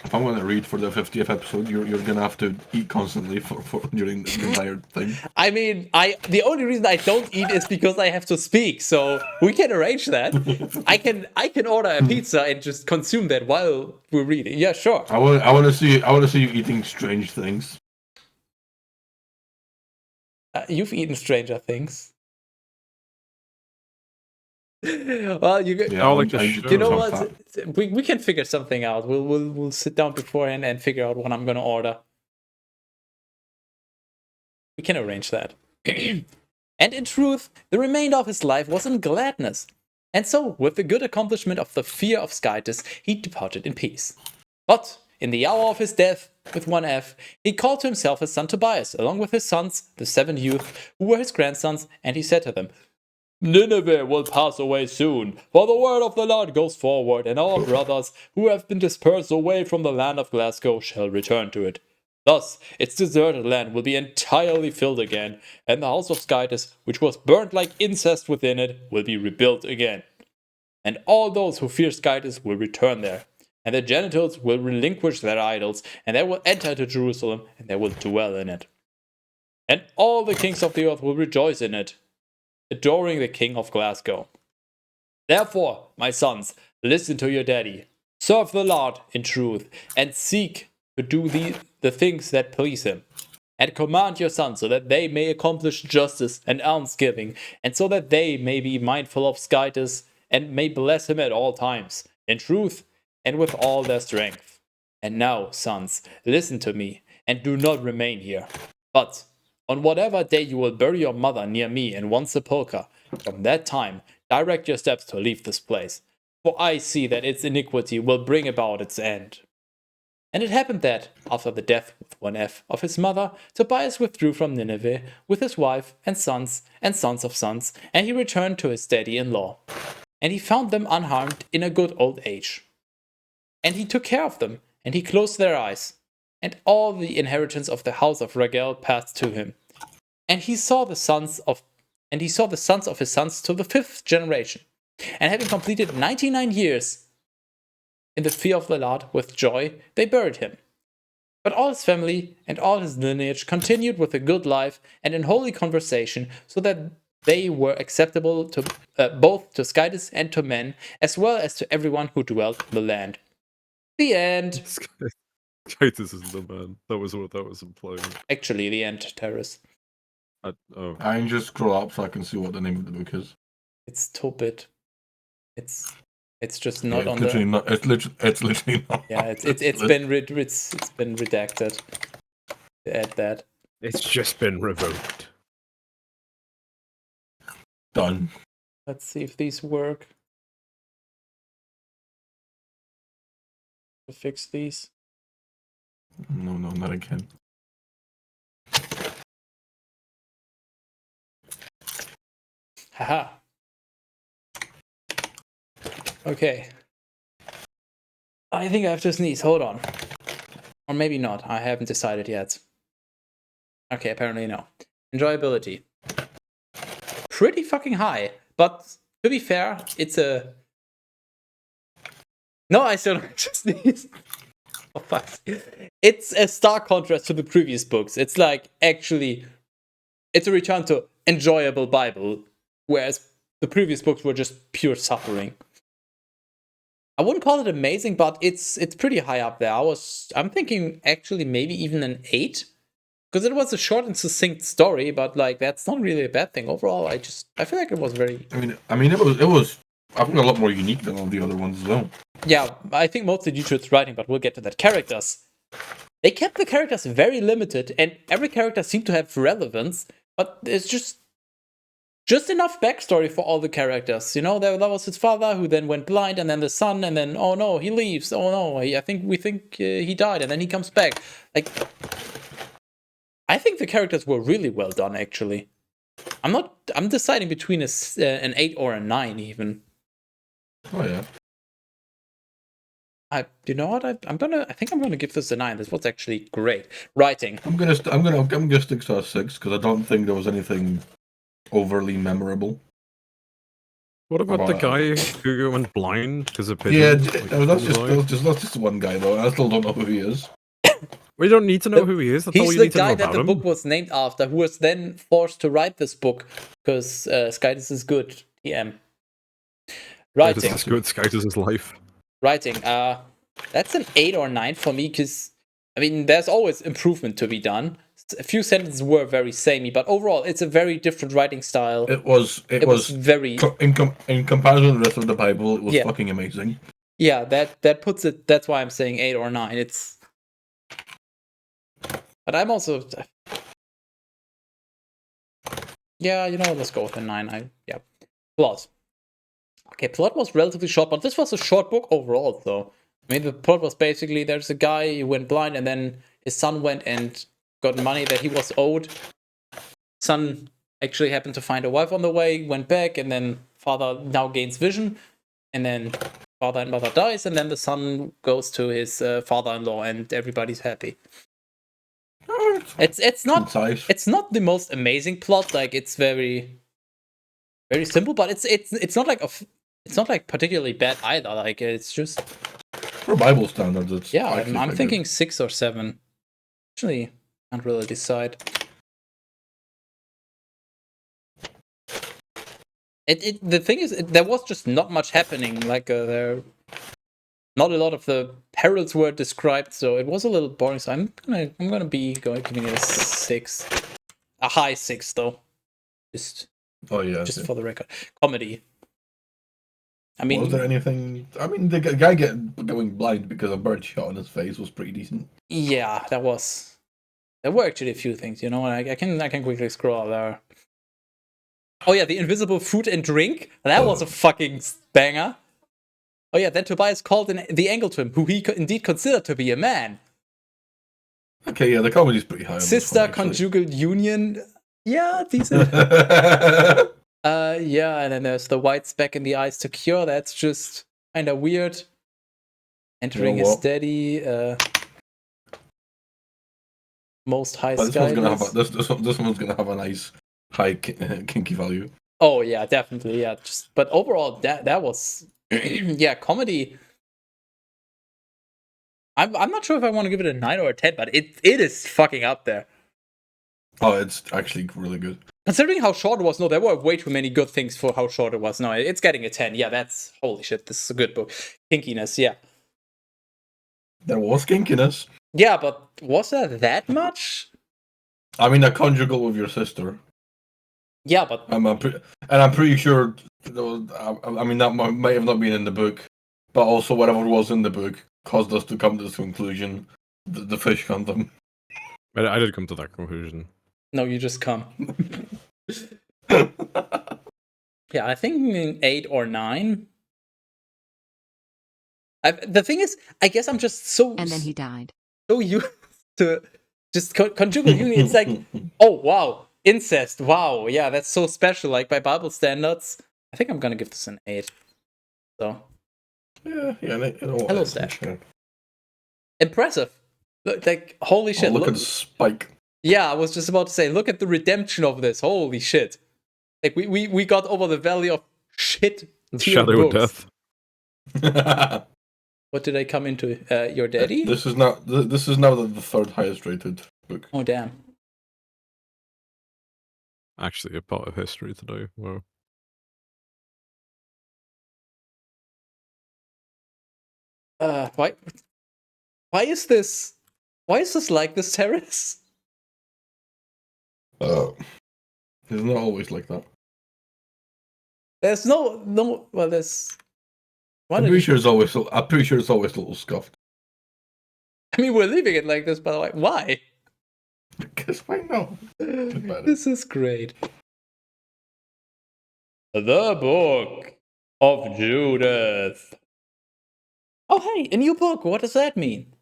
If I'm gonna read for the 50th episode, you're gonna have to eat constantly for during the entire thing. I mean, the only reason I don't eat is because I have to speak, so we can arrange that. I can order a pizza and just consume that while we're reading. Yeah, sure. I want to see you eating strange things. You've eaten stranger things. Well, you know what? We can figure something out. We'll sit down beforehand and figure out what I'm gonna order. We can arrange that. And in truth, the remainder of his life was in gladness. And so, with the good accomplishment of the fear of Skytis, he departed in peace. But in the hour of his death, with one F, he called to himself his son Tobias, along with his sons, the 7 youth, who were his grandsons, and he said to them, Nineveh will pass away soon, for the word of the Lord goes forward, and our brothers, who have been dispersed away from the land of Glasgow, shall return to it. Thus, its deserted land will be entirely filled again, and the house of Skytis, which was burnt like incest within it, will be rebuilt again. And all those who fear Skytis will return there, and the genitals will relinquish their idols, and they will enter to Jerusalem, and they will dwell in it. And all the kings of the earth will rejoice in it, adoring the king of Glasgow. Therefore, my sons, listen to your daddy. Serve the Lord in truth, and seek to do the things that please him. And command your sons so that they may accomplish justice and almsgiving, and so that they may be mindful of Skytis, and may bless him at all times, in truth and with all their strength. And now, sons, listen to me, and do not remain here. But on whatever day you will bury your mother near me in one sepulchre, from that time direct your steps to leave this place, for I see that its iniquity will bring about its end. And it happened that, after the death with one F of his mother, Tobias withdrew from Nineveh with his wife and sons of sons, and he returned to his daddy-in-law. And he found them unharmed in a good old age. And he took care of them, and he closed their eyes. And all the inheritance of the house of Raguel passed to him. And he saw the sons of his sons to the 5th generation. And having completed 99 years in the fear of the Lord with joy, they buried him. But all his family and all his lineage continued with a good life and in holy conversation, so that they were acceptable to both to Skytis and to men, as well as to everyone who dwelt in the land. The end. Skytis is the man. That was what that was implying. Actually, the end, Terrace. I can just scroll up so I can see what the name of the book is. It's Tobit. It's just not it's on literally the. Not, it's literally not. Yeah, it's been redacted. To add that. It's just been revoked. Done. Let's see if these work. To fix these. No, not again. Haha. Okay. I think I have to sneeze. Hold on. Or maybe not. I haven't decided yet. Okay, apparently no. Enjoyability. Pretty fucking high. But to be fair, it's a... No, I still don't just sneeze. Oh, fuck. It's a stark contrast to the previous books. It's like, actually, it's a return to enjoyable Bible, whereas the previous books were just pure suffering. I wouldn't call it amazing, but it's pretty high up there. I'm thinking actually maybe even an 8, because it was a short and succinct story, but like that's not really a bad thing overall. I feel like it was very. I mean, it was. I think a lot more unique than all the other ones as well. Yeah, I think mostly due to its writing, but we'll get to that. Characters. They kept the characters very limited, and every character seemed to have relevance, but it's just enough backstory for all the characters. You know, there was his father who then went blind, and then the son, and then, oh no, he leaves. Oh no, we think he died, and then he comes back. Like, I think the characters were really well done, actually. I'm deciding between an 8 or a 9, even. Oh yeah. You know what? I think I'm gonna give this a 9. This was actually great. Writing. I'm gonna stick to a 6 because I don't think there was anything overly memorable. What about the guy who went blind because of pigeons? Yeah, that's just one guy though. I still don't know who he is. We don't need to know who he is. That's all He's you the need to know guy that about the him. book was named after, who was then forced to write this book because Skytis is good. TM. Writing. Skytis is good. Skytis is life. Writing. That's an 8 or 9 for me because, I mean, there's always improvement to be done. A few sentences were very samey, but overall, it's a very different writing style. It was very in comparison to the rest of the Bible. It was fucking amazing. Yeah, that puts it. That's why I'm saying 8 or 9. It's, but I'm also, yeah, you know, let's go with a 9. Plot. Okay, plot was relatively short, but this was a short book overall, though. I mean, the plot was basically there's a guy who went blind, and then his son went and got money that he was owed. Son actually happened to find a wife on the way, went back, and then father now gains vision, and then father and mother dies, and then the son goes to his father-in-law, and everybody's happy. It's not the most amazing plot. Like, it's very, very simple, but it's not like it's not like particularly bad either. Like, it's just for Bible standards. It's I'm thinking 6 or 7. Actually, can't really decide. The thing is, there was just not much happening. Like, there, not a lot of the perils were described, so it was a little boring. So I'm gonna be giving it a 6, a high 6 though. Just for the record, comedy. I mean, was there anything? I mean, the guy going blind because a bird shot on his face was pretty decent. Yeah, there were actually a few things, you know. I can quickly scroll there. Oh yeah, the invisible food and drink. That was a fucking banger. Oh yeah, then Tobias called in the angle to him, who he indeed considered to be a man. Okay, yeah, the comedy's pretty high. Sister conjugal union. Yeah, decent. Yeah, and then there's the white speck in the eyes to cure. That's just kind of weird. Entering is steady. Most high sky. This one's gonna have a nice high kinky value. Oh yeah, definitely. Yeah, but overall, that was yeah, comedy. I'm not sure if I want to give it a 9 or a 10, but it is fucking up there. Oh, it's actually really good. Considering how short it was, no, there were way too many good things for how short it was. No, it's getting a 10. Yeah, that's holy shit. This is a good book. Kinkiness, yeah. There was kinkiness. Yeah, but was there that much? I mean, a conjugal with your sister. Yeah, but I'm pretty sure. I mean, that might have not been in the book, but also whatever was in the book caused us to come to this conclusion: the fish condom. I did come to that conclusion. no, you just come. Yeah, I think 8 or 9. The thing is, I guess I'm just so. And then he died. So used to just conjugal union. It's like, oh wow, incest. Wow, yeah, that's so special. Like by Bible standards, I think I'm gonna give this an 8. So Yeah. Hello, Stash. Impressive. Look, like holy shit. Oh, look at Spike. Yeah, I was just about to say, look at the redemption of this. Holy shit. Like we got over the valley of shit. Shadow of books. Death. What did I come into? Your daddy? This is now the third highest rated book. Oh damn. Actually, a part of history today. Wow. Why is this like this, Terrace? It's not always like that. There's no well there's I'm pretty sure it's always a little scuffed. I mean we're leaving it like this, by the way. Why? Because why not? This is great. The Book of Judith. Oh hey, a new book. What does that mean?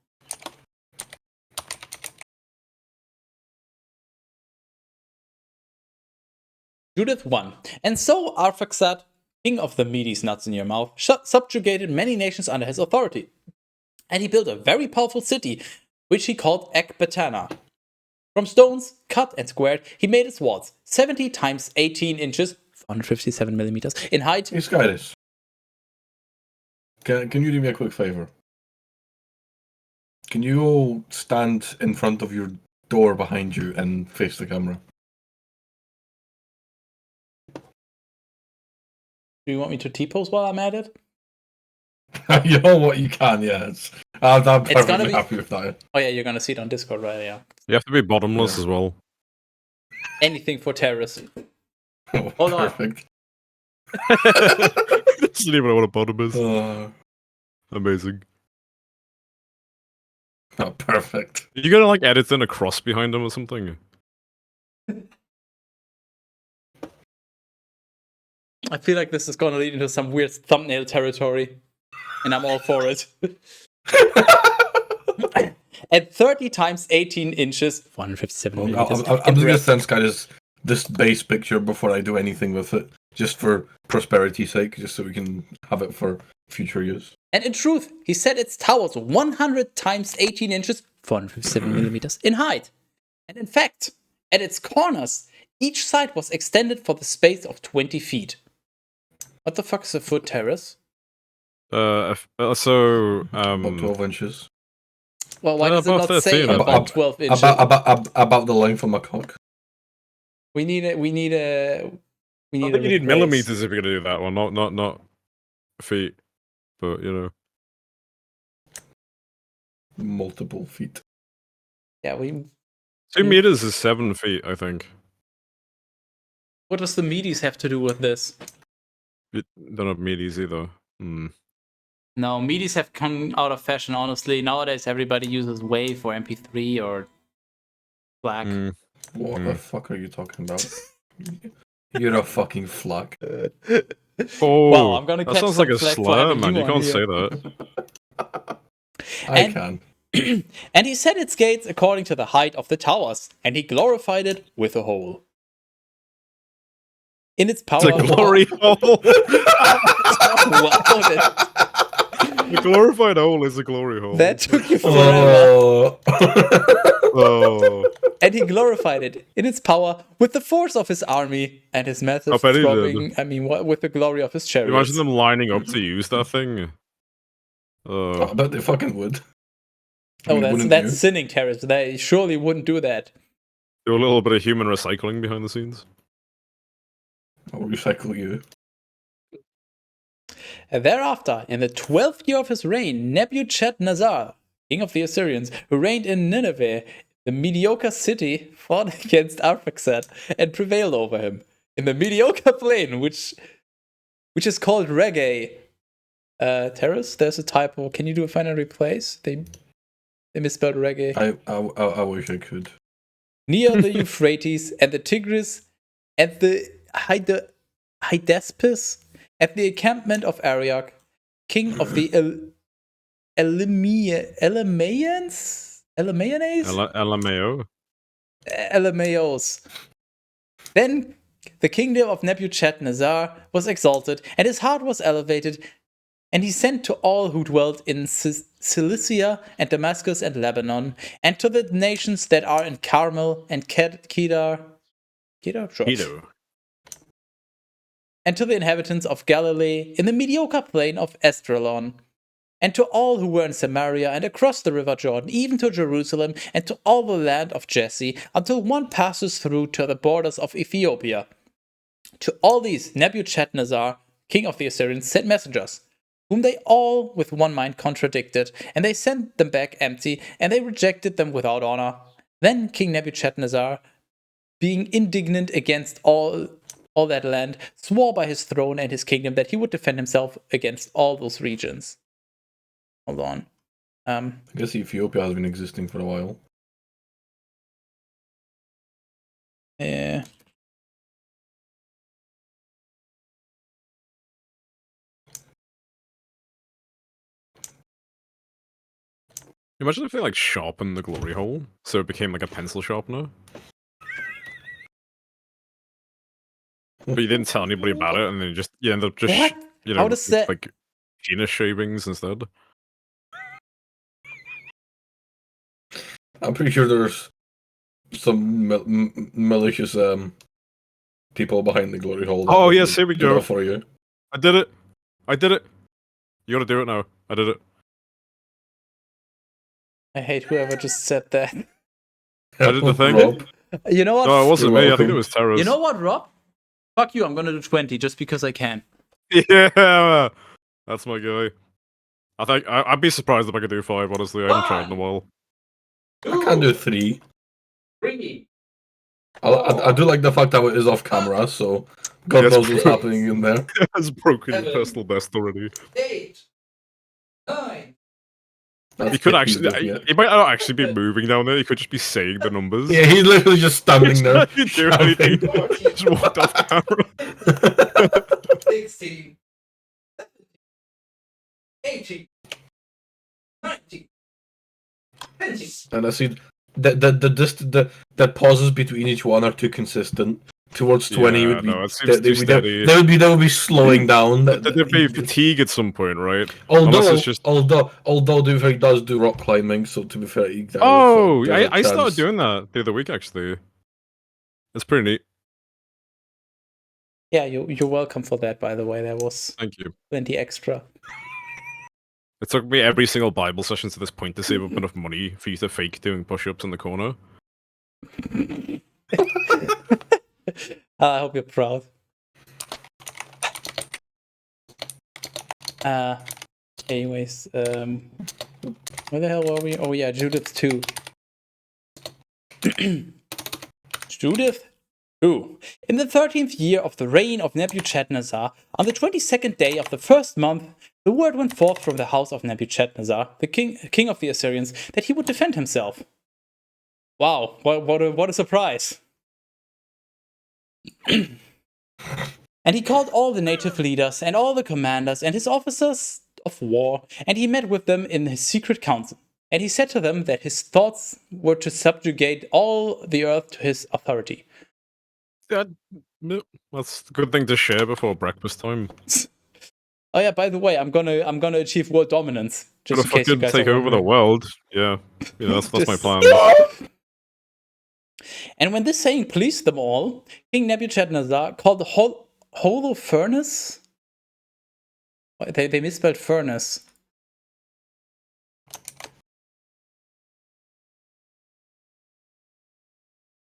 Judith won. And so Arphaxad, king of the Medes nuts in your mouth, subjugated many nations under his authority. And he built a very powerful city, which he called Ecbatana. From stones, cut and squared, he made its walls 70 times 18 inches, 457 millimeters, in height. Hey, Skydis. Can you do me a quick favor? Can you all stand in front of your door behind you and face the camera? Do you want me to T-pose while I'm at it? You know what? You can, yes. I'm perfectly be... happy with that. Oh yeah, you're gonna see it on Discord, right? Yeah. You have to be bottomless as well. Anything for terrorists. Oh, Hold perfect. Doesn't even know what a bottom is. Amazing. Oh, perfect. You gotta like edit in a cross behind him or something. I feel like this is gonna lead into some weird thumbnail territory, and I'm all for it. At 30 times 18 inches, 157 millimeters. I'm just gonna send Skydis this base picture before I do anything with it, just for prosperity's sake, just so we can have it for future use. And in truth, he set its towers 100 times 18 inches, 457 millimeters, in height. And in fact, at its corners, each side was extended for the space of 20 feet. What the fuck is a foot terrace? About 12 inches. Well, why does it not 13, say about 12 inches? About the length of my cock. We need I think you need millimeters if you're gonna do that one, not feet. But you know, multiple feet. Yeah, 2 meters is 7 feet, I think. What does the Medes have to do with this? Don't have Medes either. No, Medes have come out of fashion, honestly. Nowadays, everybody uses WAV or MP3 or FLAC. What the fuck are you talking about? You're a fucking FLAC. Oh, wow, I'm gonna that catch sounds like a flag for slur, having man. You can't here. say that. I can. And he set its gates according to the height of the towers, and he glorified it with a hole. In its power, It's a glory hole. The glorified hole is a glory hole. That took you forever. Oh. And he glorified it in its power with the force of his army and his massive I bet he throbbing. did. I mean, with the glory of his chariots. Imagine them lining up to use that thing. I bet they fucking would. I Oh, mean, that's sinning terrorists. They surely wouldn't do that. Do a little bit of human recycling behind the scenes. I'll recycle you. And thereafter, in the 12th year of his reign, Nebuchadnezzar, king of the Assyrians, who reigned in Nineveh, the mediocre city, fought against Arphaxad and prevailed over him in the mediocre plain, which is called Reggae. Terrace, there's a typo. Can you do a final replace? They misspelled Reggae. I wish I could. Near the Euphrates and the Tigris, at the Hydaspes, at the encampment of Arioch, king of the Elamaeos. Then the kingdom of Nebuchadnezzar was exalted, and his heart was elevated, and he sent to all who dwelt in Cilicia and Damascus and Lebanon, and to the nations that are in Carmel and Kedar. Kedar? Sure. Keto. And to the inhabitants of Galilee in the mediocre plain of Esdraelon, and to all who were in Samaria and across the river Jordan, even to Jerusalem and to all the land of Jesse, until one passes through to the borders of Ethiopia. To all these Nebuchadnezzar, king of the Assyrians, sent messengers, whom they all with one mind contradicted, and they sent them back empty, and they rejected them without honor. Then King Nebuchadnezzar, being indignant against all that land, swore by his throne and his kingdom that he would defend himself against all those regions. Hold on. I guess Ethiopia has been existing for a while. Yeah. Imagine if they like sharpened the glory hole, so it became like a pencil sharpener. But you didn't tell anybody about it, and then you end up just What? How does that... like penis shavings instead. I'm pretty sure there's some malicious people behind the glory hole. Oh yes, here we go. For you. I did it. You gotta do it now. I did it. I hate whoever just said that. I did the thing. Rob. You know what? No, it wasn't You're me. I welcome. think it was terrorists. You know what, Rob? Fuck you, I'm gonna do 20 just because I can. Yeah, that's my guy. I think I'd be surprised if I could do 5. Honestly, I haven't tried in a while. I can do 3. 3. I do like the fact that it is off camera, so God Yes, knows what's happening in there. Has broken your personal best already. 8. 9. That's He could it, actually. he's up, He might not actually be moving down there. He could just be saying the numbers. yeah, he's literally just standing there. He do anything. shouting. He just walked off camera. 16. 18. 19. 20. And I see the pauses between each one are too consistent. Towards 20 Yeah, would be no, it seems too steady. they would be slowing down. There'd be fatigue at some point, right? Although Unless it's just... he does do rock climbing, so to be fair, he does, Oh, there's a I started chance. doing that the other week actually. It's pretty neat. Yeah, you're welcome for that, by the way. There was Thank you. plenty extra. It took me every single Bible session to this point to save up enough money for you to fake doing push-ups in the corner. I hope you're proud. Anyways, where the hell were we? Oh yeah, Judith 2. Judith 2. In the 13th year of the reign of Nebuchadnezzar, on the 22nd day of the first month, the word went forth from the house of Nebuchadnezzar, the king of the Assyrians, that he would defend himself. Wow, what a surprise. And he called all the native leaders and all the commanders and his officers of war, and he met with them in his secret council. And he said to them that his thoughts were to subjugate all the earth to his authority. Yeah, no, that's a good thing to share before breakfast time. Oh yeah, by the way, I'm gonna achieve world dominance. Just in Gonna case you fucking guys take are over the wondering. world. Yeah, that's my Just plan. stop! And when this saying pleased them all, King Nebuchadnezzar called the Holofernes. They misspelled furnace.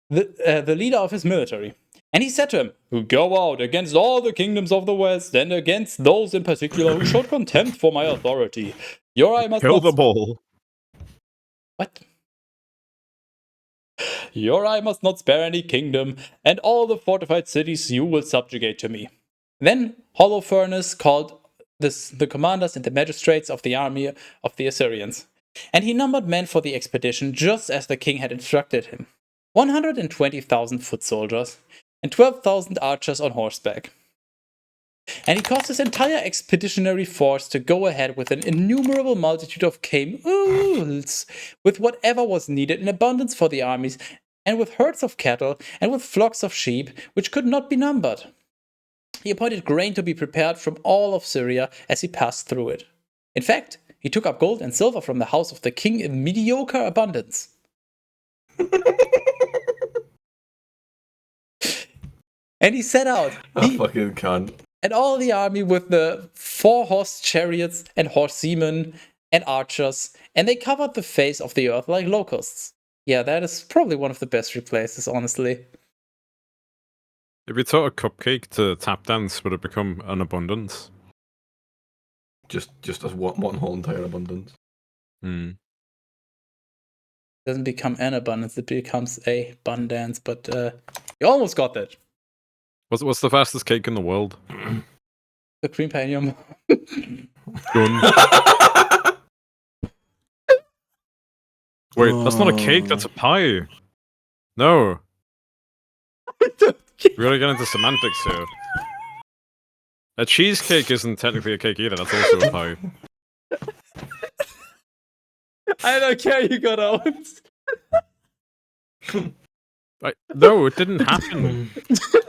The leader of his military. And he said to him, "Go out against all the kingdoms of the West, and against those in particular who showed contempt for my authority. Your eye must Kill not... them all. What? Your eye must not spare any kingdom, and all the fortified cities you will subjugate to me." Then Holofernes called the commanders and the magistrates of the army of the Assyrians. And he numbered men for the expedition just as the king had instructed him. 120,000 foot soldiers and 12,000 archers on horseback. And he caused his entire expeditionary force to go ahead with an innumerable multitude of camels, with whatever was needed in abundance for the armies, and with herds of cattle, and with flocks of sheep, which could not be numbered. He appointed grain to be prepared from all of Syria as he passed through it. In fact, he took up gold and silver from the house of the king in mediocre abundance. And he set out. I fucking can't. And all the army with the 4-horse chariots and horsemen and archers, and they covered the face of the earth like locusts. Yeah, that is probably one of the best replaces, honestly. If you taught a cupcake to tap dance, would it become an abundance? Just as one whole entire abundance. Hmm. It doesn't become an abundance, it becomes a abundance, but you almost got that. What's the fastest cake in the world? The cream pie in your mouth. Done. Wait, that's not a cake, that's a pie. No. We gotta get into semantics here. A cheesecake isn't technically a cake either, that's also a pie. I don't care, you got out. No, it didn't happen.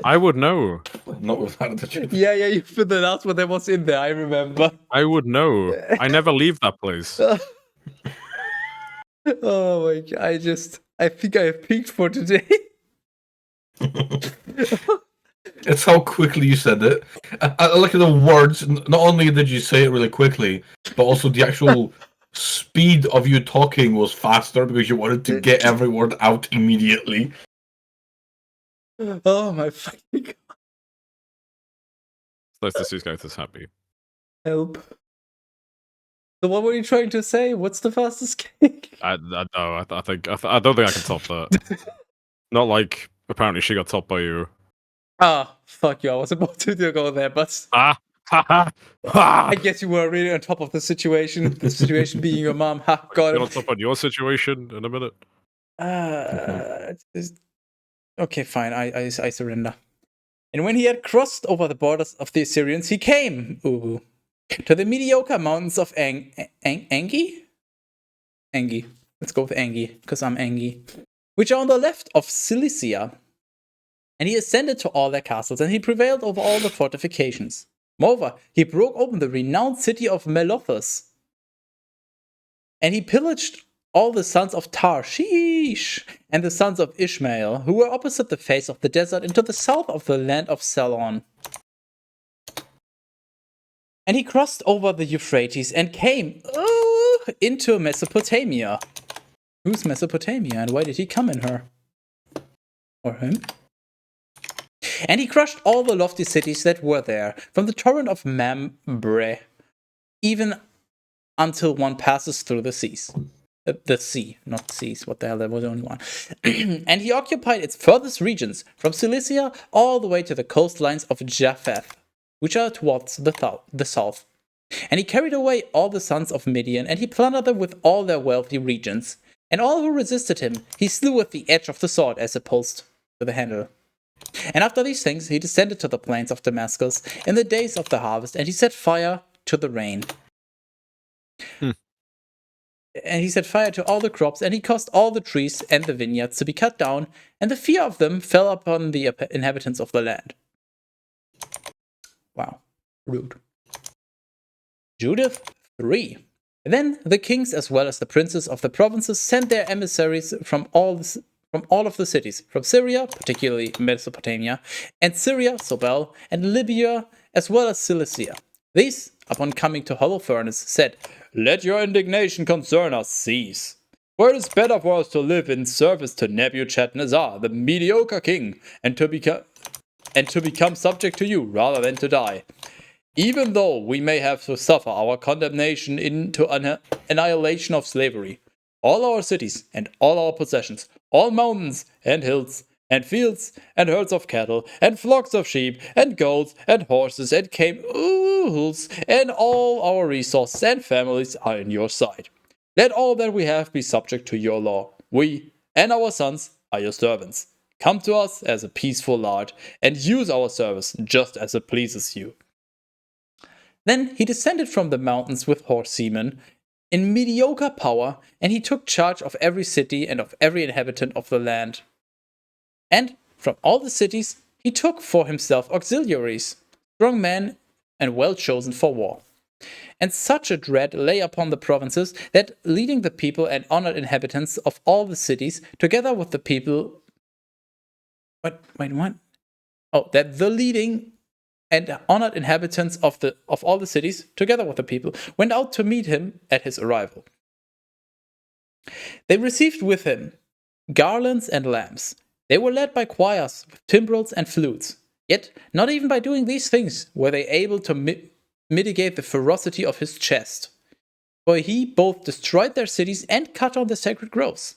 I would know. Not with attitude. Yeah, you put the last one that was in there, I remember. I would know. I never leave that place. Oh my god, I think I have peaked for today. It's how quickly you said it. I look at the words. Not only did you say it really quickly, but also the actual speed of you talking was faster because you wanted to get every word out immediately. Oh my fucking god. It's nice to see Skytus happy. Help. So what were you trying to say? What's the fastest cake? I don't think I can top that. Not like apparently she got topped by you. Ah, fuck you. I was about to go there, but I guess you were really on top of the situation. The situation being your mom. Ha, got Get it. on top on your situation in a minute. Okay, fine. I surrender. And when he had crossed over the borders of the Assyrians, he came to the mediocre mountains of Angi? Angi. Let's go with Angi, because I'm Angi. Which are on the left of Cilicia. And he ascended to all their castles, and he prevailed over all the fortifications. Moreover, he broke open the renowned city of Melothus. And he pillaged all the sons of Tarshish and the sons of Ishmael, who were opposite the face of the desert into the south of the land of Salon. And he crossed over the Euphrates and came into Mesopotamia. Who's Mesopotamia, and why did he come in her? Or him? And he crushed all the lofty cities that were there, from the torrent of Mambre, even until one passes through the seas. The sea, not seas. What the hell, there was only one. And he occupied its furthest regions, from Cilicia all the way to the coastlines of Japheth, which are towards the south. And he carried away all the sons of Midian, and he plundered them with all their wealthy regions. And all who resisted him, he slew with the edge of the sword as opposed to the handle. And after these things, he descended to the plains of Damascus in the days of the harvest, and he set fire to the rain. And he set fire to all the crops, and he caused all the trees and the vineyards to be cut down, and the fear of them fell upon the inhabitants of the land. Wow. Rude. Judith 3. Then the kings as well as the princes of the provinces sent their emissaries from all of the cities, from Syria, particularly Mesopotamia, and Syria, Sobel, and Libya, as well as Cilicia. These, upon coming to Holofernes, said, "Let your indignation concern us cease. For it is better for us to live in service to Nebuchadnezzar, the mediocre king, and to become subject to you rather than to die. Even though we may have to suffer our condemnation into annihilation of slavery, all our cities and all our possessions, all mountains and hills and fields and herds of cattle and flocks of sheep and goats and horses and camels and all our resources and families are in your sight. Let all that we have be subject to your law. We and our sons are your servants. Come to us as a peaceful lord and use our service just as it pleases you." Then he descended from the mountains with horsemen in mediocre power, and he took charge of every city and of every inhabitant of the land. And from all the cities he took for himself auxiliaries, strong men and well chosen for war. And such a dread lay upon the provinces that leading the people and honored inhabitants of all the cities, together with the people... What? Oh, that the leading and honored inhabitants of all the cities, together with the people, went out to meet him at his arrival. They received with him garlands and lamps. They were led by choirs with timbrels and flutes. Yet, not even by doing these things were they able to mitigate the ferocity of his chest. For he both destroyed their cities and cut down the sacred groves.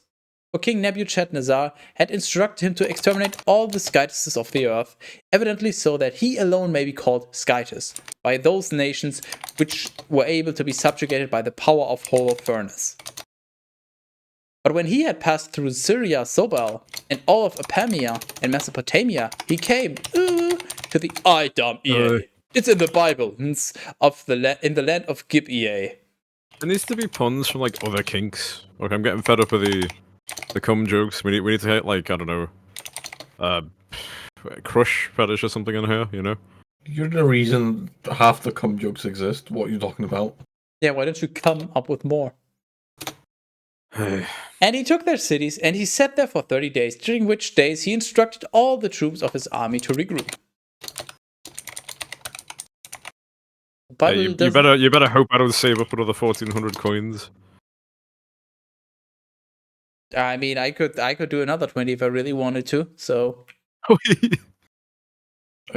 For King Nebuchadnezzar had instructed him to exterminate all the Skytists of the earth, evidently so that he alone may be called Skytis, by those nations which were able to be subjugated by the power of Holofernes. But when he had passed through Syria, Sobal, and all of Apamia and Mesopotamia, he came to the Idam-Ea. It's in the Bible, in the land of Gib-Ea. There needs to be puns from like other kinks. Okay, I'm getting fed up with the cum jokes. We need to hit like, I don't know, crush fetish or something in here, you know? You're the reason half the cum jokes exist. What are you talking about? Yeah, why don't you come up with more? And he took their cities, and he sat there for 30 days, during which days he instructed all the troops of his army to regroup. You better hope I don't save up another 1,400 coins. I mean, I could do another 20 if I really wanted to, so... Are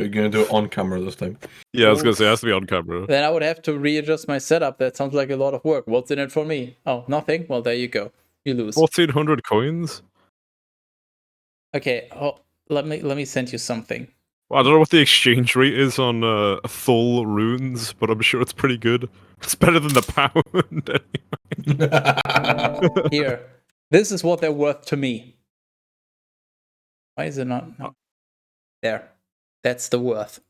you going to do it on camera this time? Yeah, I was going to say, it has to be on camera. Then I would have to readjust my setup. That sounds like a lot of work. What's in it for me? Oh, nothing? Well, there you go. You lose. 1,400 coins? Okay, let me send you something. Well, I don't know what the exchange rate is on Thul runes, but I'm sure it's pretty good. It's better than the pound, anyway. Here. This is what they're worth to me. Why is it not? No. There. That's the worth.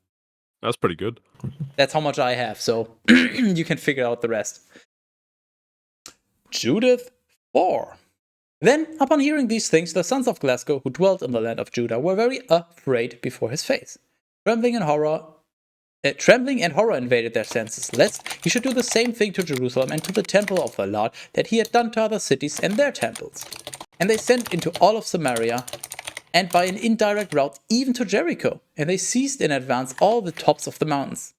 That's pretty good. That's how much I have, so you can figure out the rest. Judith 4. Then, upon hearing these things, the sons of Glasgow, who dwelt in the land of Judah, were very afraid before his face. Trembling and horror invaded their senses, lest he should do the same thing to Jerusalem and to the temple of the Lord that he had done to other cities and their temples. And they sent into all of Samaria, and by an indirect route even to Jericho, and they seized in advance all the tops of the mountains.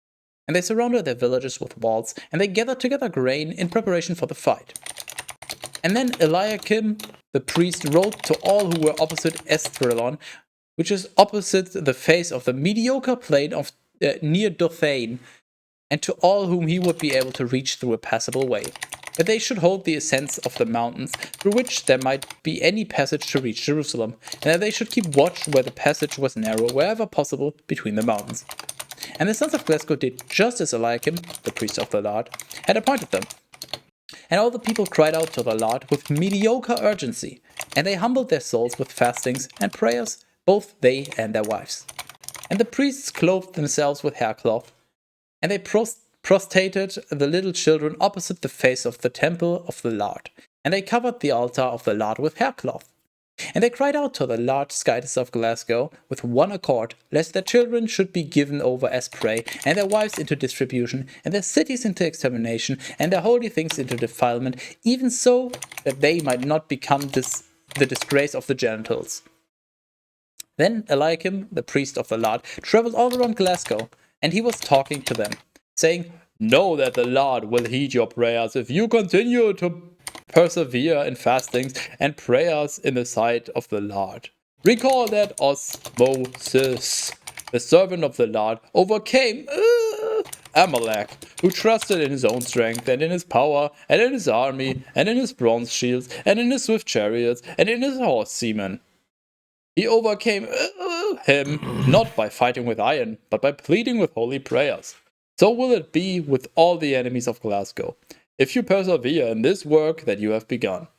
And they surrounded their villages with walls, and they gathered together grain in preparation for the fight. And then Eliakim, the priest, wrote to all who were opposite Esdraelon, which is opposite the face of the mediocre plain of near Dothain, and to all whom he would be able to reach through a passable way, that they should hold the ascents of the mountains, through which there might be any passage to reach Jerusalem, and that they should keep watch where the passage was narrow, wherever possible, between the mountains. And the sons of Glasgow did just as Eliakim, the priest of the Lord, had appointed them. And all the people cried out to the Lord with mediocre urgency, and they humbled their souls with fastings and prayers, both they and their wives. And the priests clothed themselves with haircloth, and they prostrated the little children opposite the face of the temple of the Lord, and they covered the altar of the Lord with haircloth. And they cried out to the large skies of Glasgow with one accord, lest their children should be given over as prey, and their wives into distribution, and their cities into extermination, and their holy things into defilement, even so that they might not become the disgrace of the genitals. Then Eliakim, the priest of the Lord, travelled all around Glasgow, and he was talking to them, saying, "Know that the Lord will heed your prayers if you continue to persevere in fastings and prayers in the sight of the Lord. Recall that Moses, the servant of the Lord, overcame Amalek, who trusted in his own strength and in his power and in his army and in his bronze shields and in his swift chariots and in his horse seamen. He overcame him not by fighting with iron, but by pleading with holy prayers. So will it be with all the enemies of Glasgow, if you persevere in this work that you have begun."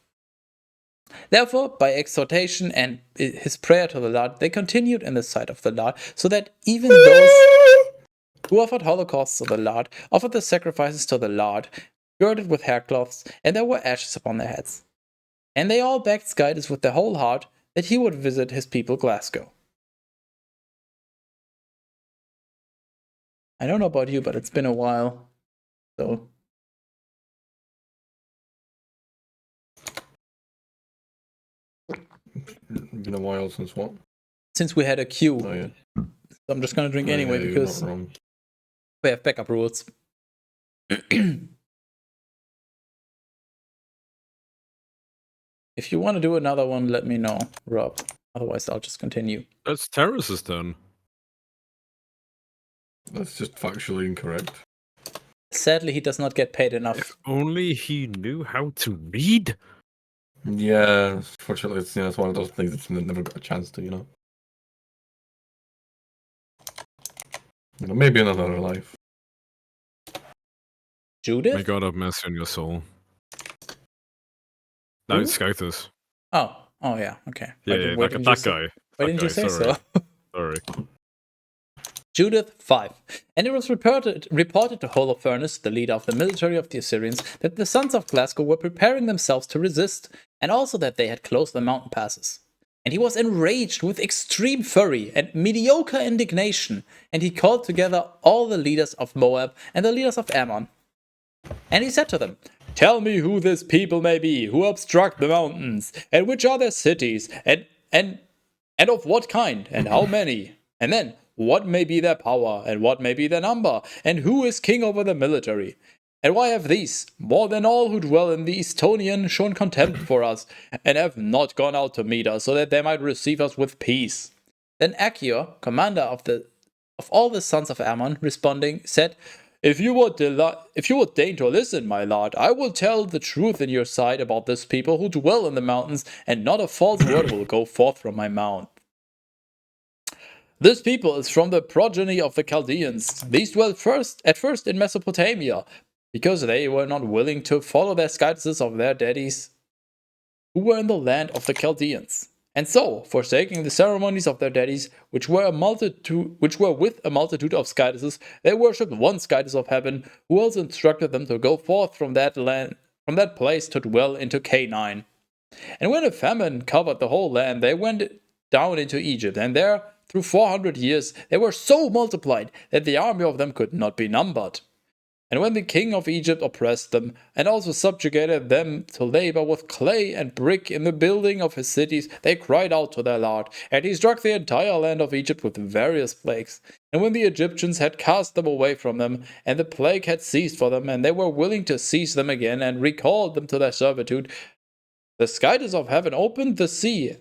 Therefore, by exhortation and his prayer to the Lord, they continued in the sight of the Lord, so that even those who offered holocausts to the Lord offered the sacrifices to the Lord, girded with haircloths, and there were ashes upon their heads. And they all begged Skytus with their whole heart that he would visit his people Glasgow. I don't know about you, but it's been a while. So been a while since what? Since we had a queue. Oh yeah. So I'm just gonna drink anyway yeah, because we have backup rules. If you want to do another one, let me know, Rob. Otherwise, I'll just continue. That's Terrace's turn. That's just factually incorrect. Sadly, he does not get paid enough. If only he knew how to read. Yeah, fortunately, it's one of those things that's never got a chance to, you know. Maybe in another life. Judith? May God have mercy on your soul. No, it's Scotus. Oh yeah, okay. Yeah, Why like didn't that you guy. Why didn't you say sorry. so? Sorry. Judith 5. And it was reported to Holofernes, the leader of the military of the Assyrians, that the sons of Glasgow were preparing themselves to resist, and also that they had closed the mountain passes. And he was enraged with extreme fury and mediocre indignation, and he called together all the leaders of Moab and the leaders of Ammon. And he said to them, "Tell me who this people may be, who obstruct the mountains, and which are their cities, and of what kind, and how many, and then what may be their power, and what may be their number, and who is king over the military. And why have these, more than all who dwell in the Estonian, shown contempt for us, and have not gone out to meet us, so that they might receive us with peace?" Then Achior, commander of all the sons of Ammon, responding, said, If you would deign to listen, my lord, I will tell the truth in your sight about this people who dwell in the mountains, and not a false word will go forth from my mouth. This people is from the progeny of the Chaldeans. These dwelt at first in Mesopotamia, because they were not willing to follow the guidances of their daddies, who were in the land of the Chaldeans. And so, forsaking the ceremonies of their daddies, which were with a multitude of Skyduses, they worshipped one Skydus of heaven, who also instructed them to go forth from that place to dwell into Canaan. And when a famine covered the whole land, they went down into Egypt, and there, through 400 years, they were so multiplied that the army of them could not be numbered. And when the king of Egypt oppressed them, and also subjugated them to labor with clay and brick in the building of his cities, they cried out to their Lord, and he struck the entire land of Egypt with various plagues. And when the Egyptians had cast them away from them, and the plague had ceased for them, and they were willing to seize them again, and recalled them to their servitude, the Skydus of heaven opened the sea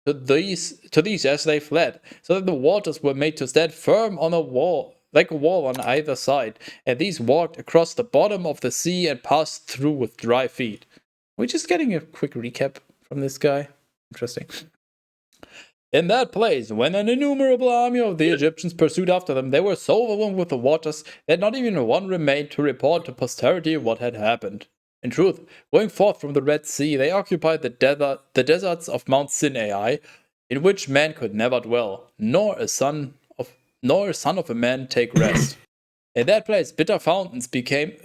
to these as they fled, so that the waters were made to stand firm on a wall, like a wall on either side, and these walked across the bottom of the sea and passed through with dry feet. We're just getting a quick recap from this guy. Interesting. In that place, when an innumerable army of the Egyptians pursued after them, they were so overwhelmed with the waters that not even one remained to report to posterity what had happened. In truth, going forth from the Red Sea, they occupied the deserts of Mount Sinai, in which man could never dwell, nor a son of a man take rest. In that place, bitter fountains became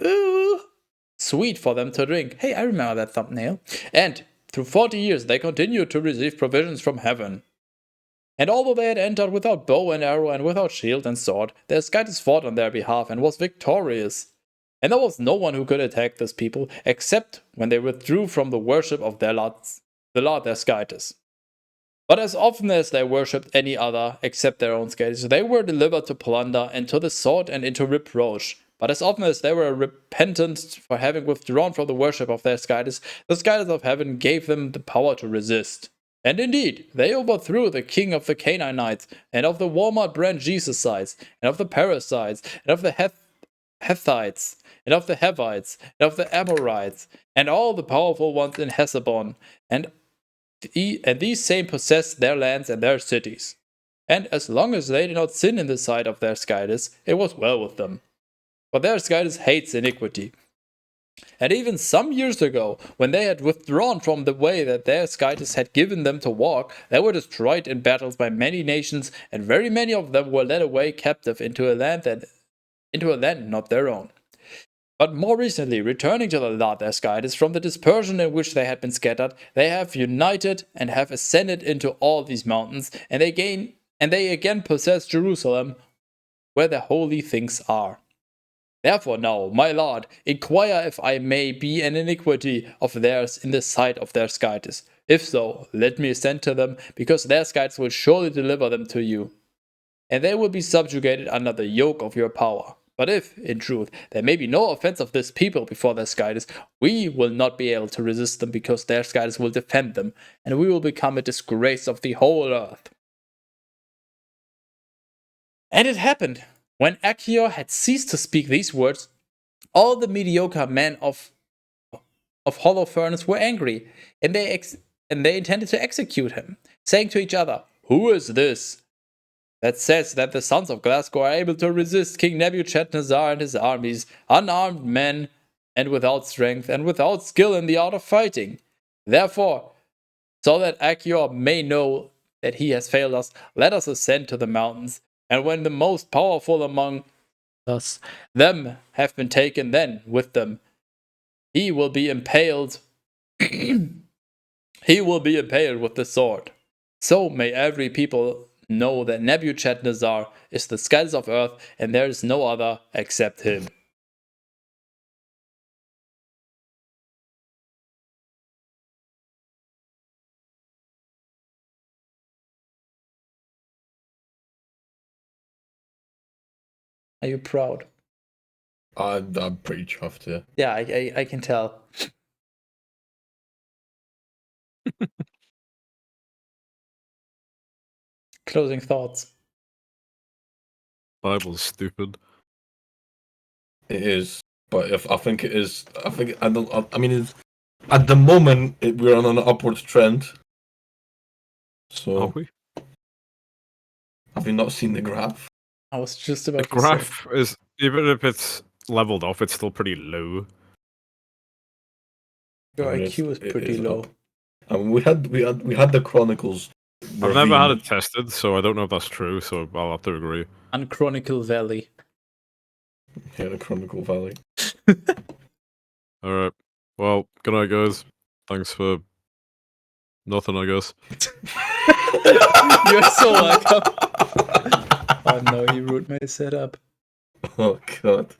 sweet for them to drink. Hey, I remember that thumbnail. And through 40 years they continued to receive provisions from heaven. And although they had entered without bow and arrow and without shield and sword, the Ascites fought on their behalf and was victorious. And there was no one who could attack this people, except when they withdrew from the worship of the Lord Ascites. But as often as they worshipped any other except their own Scites, they were delivered to plunder and to the sword and into reproach. But as often as they were repentant for having withdrawn from the worship of their Scites, the Scites of heaven gave them the power to resist. And indeed, they overthrew the king of the Canaanites, and of the Walmart brand Jesusites, and of the Perizzites, and of the Hethites, and of the Hivites, and of the Amorites, and all the powerful ones in Heshbon, and these same possessed their lands and their cities. And as long as they did not sin in the sight of their Scites, it was well with them. For their Scites hates iniquity. And even some years ago, when they had withdrawn from the way that their Scites had given them to walk, they were destroyed in battles by many nations, and very many of them were led away captive into a land not their own. But more recently, returning to the Lord their Scites from the dispersion in which they had been scattered, they have united and have ascended into all these mountains, and they again possess Jerusalem, where the holy things are. Therefore now, my Lord, inquire if I may be an iniquity of theirs in the sight of their Scites. If so, let me ascend to them, because their Scites will surely deliver them to you. And they will be subjugated under the yoke of your power. But if, in truth, there may be no offense of this people before their Scites, we will not be able to resist them, because their Scites will defend them, and we will become a disgrace of the whole earth. And it happened. When Achior had ceased to speak these words, all the mediocre men of Holofernes were angry, and they intended to execute him, saying to each other, "Who is this that says that the sons of Glasgow are able to resist King Nebuchadnezzar and his armies, unarmed men, and without strength, and without skill in the art of fighting? Therefore, so that Achior may know that he has failed us, let us ascend to the mountains. And when the most powerful among them have been taken, then with them he will be impaled. He will be impaled with the sword. So may every people know that Nebuchadnezzar is the Scites of earth, and there is no other except him." Are you proud? I'm pretty chuffed, yeah. Yeah, I can tell. Closing thoughts. Bible's stupid. It is, but if I think it is, I mean, it's, at the moment we're on an upward trend. So, Are we? have you not seen the graph? I was just The about to say. graph is, even if it's leveled off, it's still pretty low. Your I mean, IQ is it pretty is low. up. I mean, we had the Chronicles. I've never had it tested, so I don't know if that's true, so I'll have to agree. Unchronicle Valley. Yeah, the Chronicle Valley. Alright. Well, good night, guys. Thanks for nothing, I guess. You're so welcome. Oh no, he ruined my setup. Oh god.